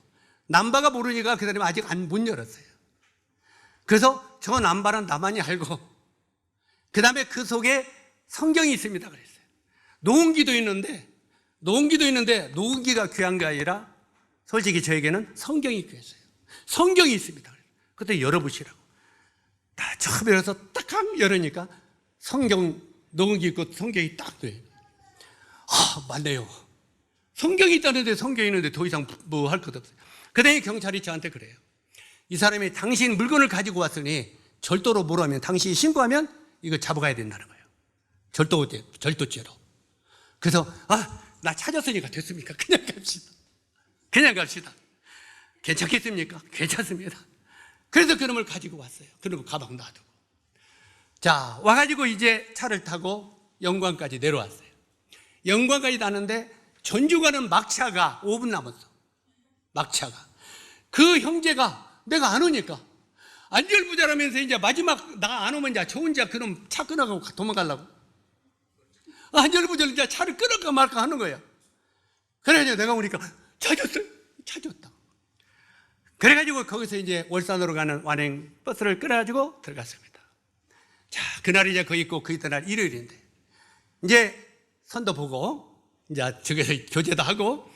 [SPEAKER 1] 남바가 모르니까 그 사람이 아직 못 열었어요. 그래서 저 남바는 나만이 알고 그 다음에 그 속에 성경이 있습니다 그랬어요. 노은기도 있는데 노은기가 귀한 게 아니라 솔직히 저에게는 성경이 귀했어요. 성경이 있습니다. 그때 열어보시라고. 다 처음 열어서 딱 열으니까 노은기 있고 성경이 딱 돼. 맞네요. 성경이 있다는데 성경이 있는데 더 이상 뭐 할 것 없어요. 그다음에 경찰이 저한테 그래요. 이 사람이 당신 물건을 가지고 왔으니 절도로 뭐라면 당신이 신고하면 이거 잡아가야 된다는 거예요. 절도죄로. 그래서 나 찾았으니까 됐습니까? 그냥 갑시다. 괜찮겠습니까? 괜찮습니다. 그래서 그놈을 가지고 왔어요. 그놈을 가방 놔두고. 자, 와가지고 이제 차를 타고 영광까지 내려왔어요. 영광까지 나는데 전주 가는 막차가 5분 남았어. 막차가. 그 형제가 내가 안 오니까 안절부절하면서 이제 마지막 나 안 오면 이제 저 혼자 그놈 차 끊어가고 도망가려고. 안절부절 이제 차를 끊을까 말까 하는 거야. 그래가지고 내가 오니까 찾았다. 그래가지고 거기서 이제 월산으로 가는 완행 버스를 끌어가지고 들어갔습니다. 자, 그날이 이제 거기 있고 그 이튿날 일요일인데 이제 선도 보고 이제 저기서 교제도 하고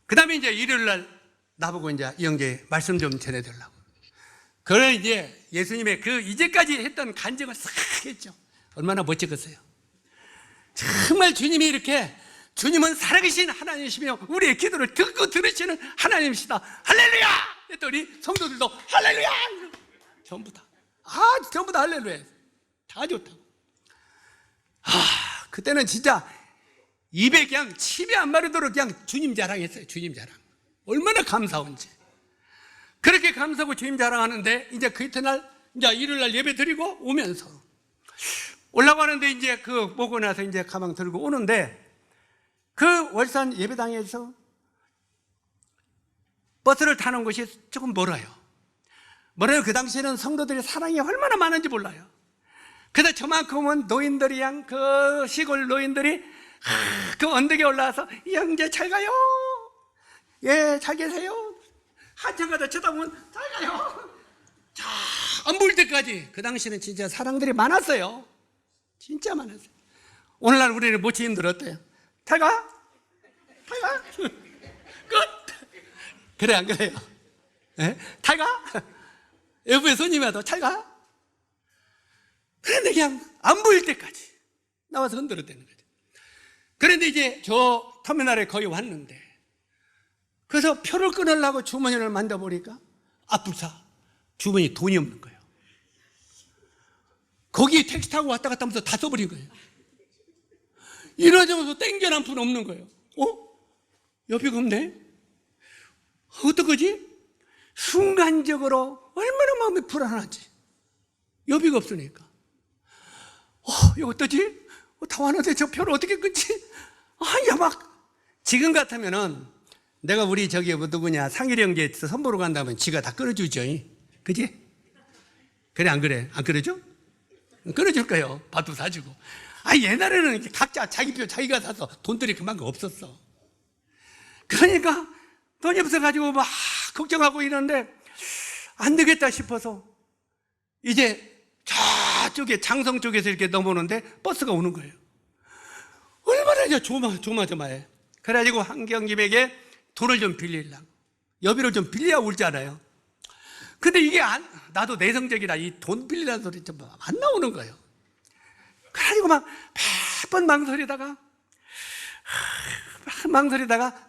[SPEAKER 1] 그 다음에 이제 일요일 날 나보고 이제 이 형제 말씀 좀 전해드리려고. 그래 이제 예수님의 그 이제까지 했던 간증을 싹 했죠. 얼마나 멋지겠어요. 정말 주님이 이렇게 주님은 살아계신 하나님이시며 우리의 기도를 듣고 들으시는 하나님이시다. 할렐루야! 했더니 성도들도 할렐루야! 전부 다 전부 다 할렐루야. 다 좋다고. 그때는 진짜 입에 그냥 침이 안 마르도록 그냥 주님 자랑했어요. 주님 자랑. 얼마나 감사한지. 그렇게 감사하고 주님 자랑하는데, 이제 그 이튿날, 이제 일요일날 예배 드리고 오면서 올라가는데, 이제 그 보고 나서 이제 가방 들고 오는데, 그 월산 예배당에서 버스를 타는 곳이 조금 멀어요. 그 당시에는 성도들의 사랑이 얼마나 많은지 몰라요. 그래서 저만큼은 노인들이, 그 시골 노인들이 그 언덕에 올라와서, 형제 잘 가요. 예, 잘 계세요. 한참 가다 쳐다보면 잘 가요. 자, 안 보일 때까지. 그 당시에는 진짜 사랑들이 많았어요. 진짜 많았어요. 오늘날 우리는 모치님들 어때요? 잘 가? 잘 가? 끝. 그래, 안 그래요? 예? 잘 가? 여부의 손님이 와도 잘 가? 그런데 그냥 안 보일 때까지 나와서 흔들어대는 거죠. 그런데 이제 저 터미널에 거의 왔는데, 그래서 표를 끊으려고 주머니를 만져보니까 앞불사 주머니 돈이 없는 거예요. 거기에 택시 타고 왔다 갔다 하면서 다 써버린 거예요. 이러저러서 땡겨 한 푼 없는 거예요. 여비가 없네? 어떡하지? 순간적으로 얼마나 마음이 불안하지. 여비가 없으니까. 이거 어떠지? 다 왔는데 저 표를 어떻게 끊지? 지금 같으면은 내가 우리 누구냐, 상일이 형제 선보러 간다면 지가 다 끊어주죠. 그지? 그래, 안 그래? 안 끊어줘? 끊어줄 거예요. 밥도 사주고. 옛날에는 각자 자기 표 자기가 사서 돈들이 그만큼 없었어. 그러니까 돈이 없어가지고 막 걱정하고 이러는데, 안 되겠다 싶어서 이제 저쪽에 장성 쪽에서 이렇게 넘어오는데 버스가 오는 거예요. 얼마나 이제 조마조마해. 그래가지고 한경님에게 돈을 좀 빌리려고, 여비를 좀 빌려야 울잖아요. 근데 이게 나도 내성적이라 이 돈 빌리라는 소리 좀 안 나오는 거예요. 그래가지고 막 몇 번 망설이다가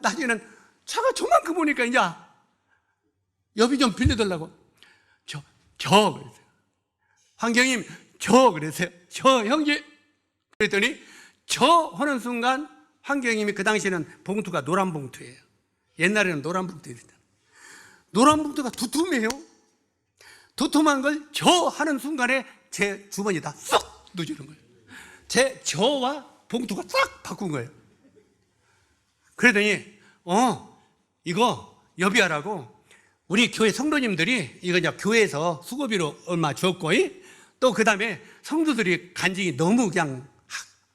[SPEAKER 1] 나중에는 차가 저만큼 오니까 이제 여비 좀 빌려달라고. 그랬어요. 황경님, 그랬어요. 형제. 그랬더니 하는 순간 황경님이, 그 당시에는 봉투가 노란 봉투예요. 옛날에는 노란 봉투였잖아요. 노란 봉투가 두툼해요. 두툼한 걸 하는 순간에 제 주머니에다 쏙 넣어주는 거예요. 제 저와 봉투가 싹 바꾼 거예요. 그러더니 이거 여비하라고 우리 교회 성도님들이 이거 이제 교회에서 수고비로 얼마 줬고, 또 그 다음에 성도들이 간증이 너무 그냥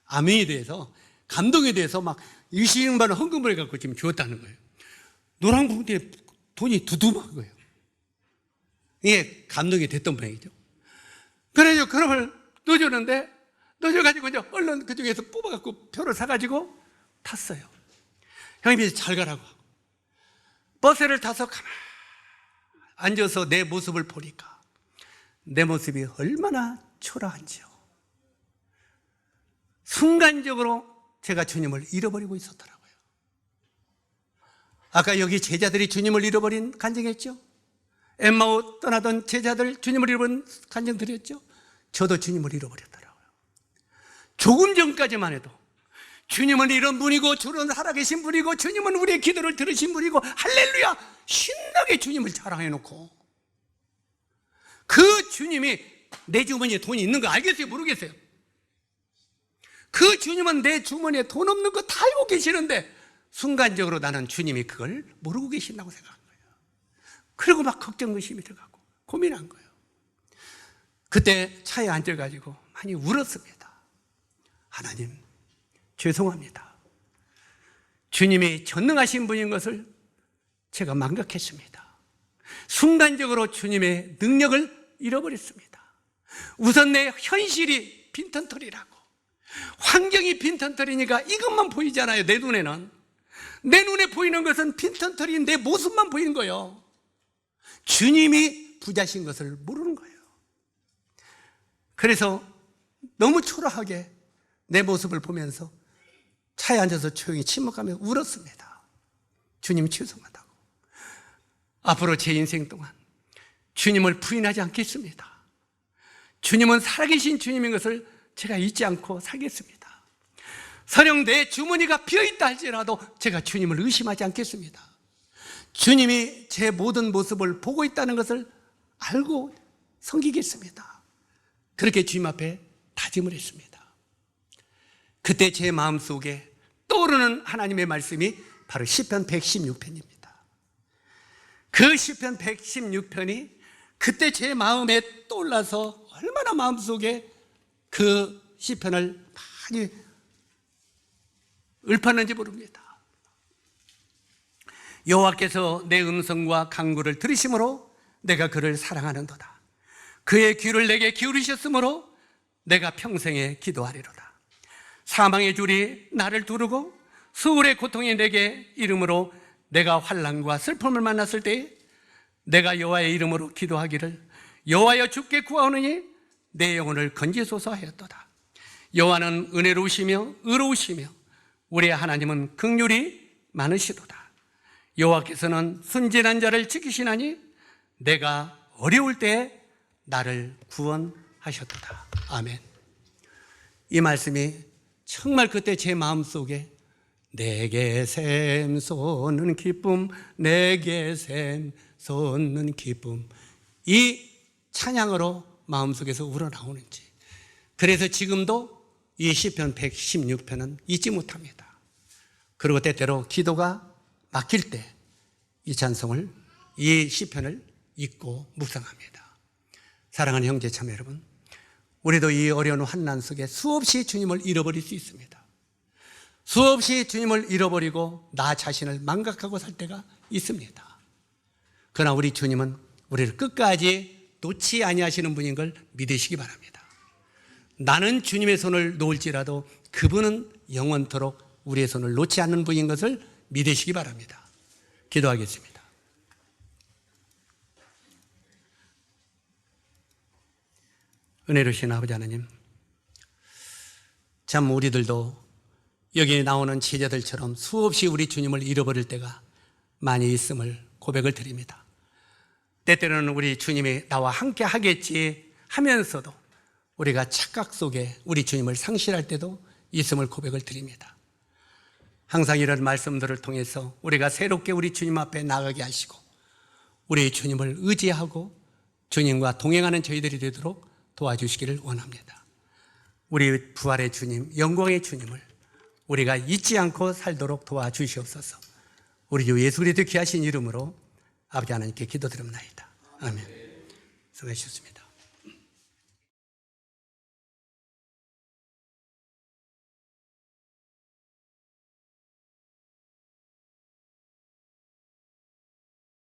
[SPEAKER 1] 아멘에 대해서, 감동에 대해서 막 20만 원 헌금을 해갖고 지금 주었다는 거예요. 노란 봉투에 돈이 두툼한 거예요. 이게 감동이 됐던 모양이죠. 그래서 그놈을 넣어줘가지고 이제 얼른 그중에서 뽑아갖고 표를 사가지고 탔어요. 형님이 잘 가라고 하고. 버스를 타서 가만히 앉아서 내 모습을 보니까 내 모습이 얼마나 초라한지요. 순간적으로 제가 주님을 잃어버리고 있었더라고요. 아까 여기 제자들이 주님을 잃어버린 간증했죠? 엠마오 떠나던 제자들 주님을 잃어버린 간증 드렸죠? 저도 주님을 잃어버렸더라고요. 조금 전까지만 해도 주님은 이런 분이고 주는 살아계신 분이고 주님은 우리의 기도를 들으신 분이고 할렐루야 신나게 주님을 자랑해놓고, 그 주님이 내 주머니에 돈이 있는 거 알겠어요? 모르겠어요? 그 주님은 내 주머니에 돈 없는 거 다 알고 계시는데 순간적으로 나는 주님이 그걸 모르고 계신다고 생각한 거예요. 그리고 막 걱정 의심이 들어가고 고민한 거예요. 그때 차에 앉아가지고 많이 울었습니다. 하나님 죄송합니다. 주님이 전능하신 분인 것을 제가 망각했습니다. 순간적으로 주님의 능력을 잃어버렸습니다. 우선 내 현실이 빈털터리라고, 환경이 빈털터리니까 이것만 보이잖아요. 내 눈에는. 내 눈에 보이는 것은 빈털터리인 내 모습만 보이는 거예요. 주님이 부자신 것을 모르는 거예요. 그래서 너무 초라하게 내 모습을 보면서 차에 앉아서 조용히 침묵하며 울었습니다. 주님 죄송하다고. 앞으로 제 인생 동안 주님을 부인하지 않겠습니다. 주님은 살아계신 주님인 것을 제가 잊지 않고 살겠습니다. 설령 내 주머니가 비어있다 할지라도 제가 주님을 의심하지 않겠습니다. 주님이 제 모든 모습을 보고 있다는 것을 알고 섬기겠습니다. 그렇게 주님 앞에 다짐을 했습니다. 그때 제 마음속에 떠오르는 하나님의 말씀이 바로 시편 116편입니다. 그 시편 116편이 그때 제 마음에 떠올라서 얼마나 마음속에 그 시편을 많이 읊었는지 모릅니다. 여호와께서 내 음성과 간구를 들으심으로 내가 그를 사랑하는도다. 그의 귀를 내게 기울이셨으므로 내가 평생에 기도하리로다. 사망의 줄이 나를 두르고 수울의 고통이 내게 이름으로 내가 환난과 슬픔을 만났을 때 내가 여호와의 이름으로 기도하기를 여호와여 주께 구하오느니 내 영혼을 건지소서 하였도다. 여호와는 은혜로우시며 의로우시며 우리의 하나님은 긍휼이 많으시도다. 여호와께서는 순진한 자를 지키시나니 내가 어려울 때에 나를 구원하셨도다. 아멘. 이 말씀이 정말 그때 제 마음속에 내게 샘솟는 기쁨, 내게 샘솟는 기쁨, 이 찬양으로 마음속에서 우러나오는지, 그래서 지금도 이 시편 116편은 잊지 못합니다. 그리고 때때로 기도가 막힐 때 이 찬송을, 이 시편을 읽고 묵상합니다. 사랑하는 형제 자매 여러분, 우리도 이 어려운 환난 속에 수없이 주님을 잃어버릴 수 있습니다. 수없이 주님을 잃어버리고 나 자신을 망각하고 살 때가 있습니다. 그러나 우리 주님은 우리를 끝까지 놓지 아니하시는 분인 걸 믿으시기 바랍니다. 나는 주님의 손을 놓을지라도 그분은 영원토록 우리의 손을 놓지 않는 분인 것을 믿으시기 바랍니다. 기도하겠습니다. 은혜로우신 아버지 하나님, 참 우리들도 여기 나오는 제자들처럼 수없이 우리 주님을 잃어버릴 때가 많이 있음을 고백을 드립니다. 때때로는 우리 주님이 나와 함께 하겠지 하면서도 우리가 착각 속에 우리 주님을 상실할 때도 있음을 고백을 드립니다. 항상 이런 말씀들을 통해서 우리가 새롭게 우리 주님 앞에 나가게 하시고 우리 주님을 의지하고 주님과 동행하는 저희들이 되도록 도와주시기를 원합니다. 우리 부활의 주님, 영광의 주님을 우리가 잊지 않고 살도록 도와주시옵소서. 우리 주 예수 그리스도 귀하신 이름으로 아버지 하나님께 기도드립니다. 아멘. 수고하셨습니다.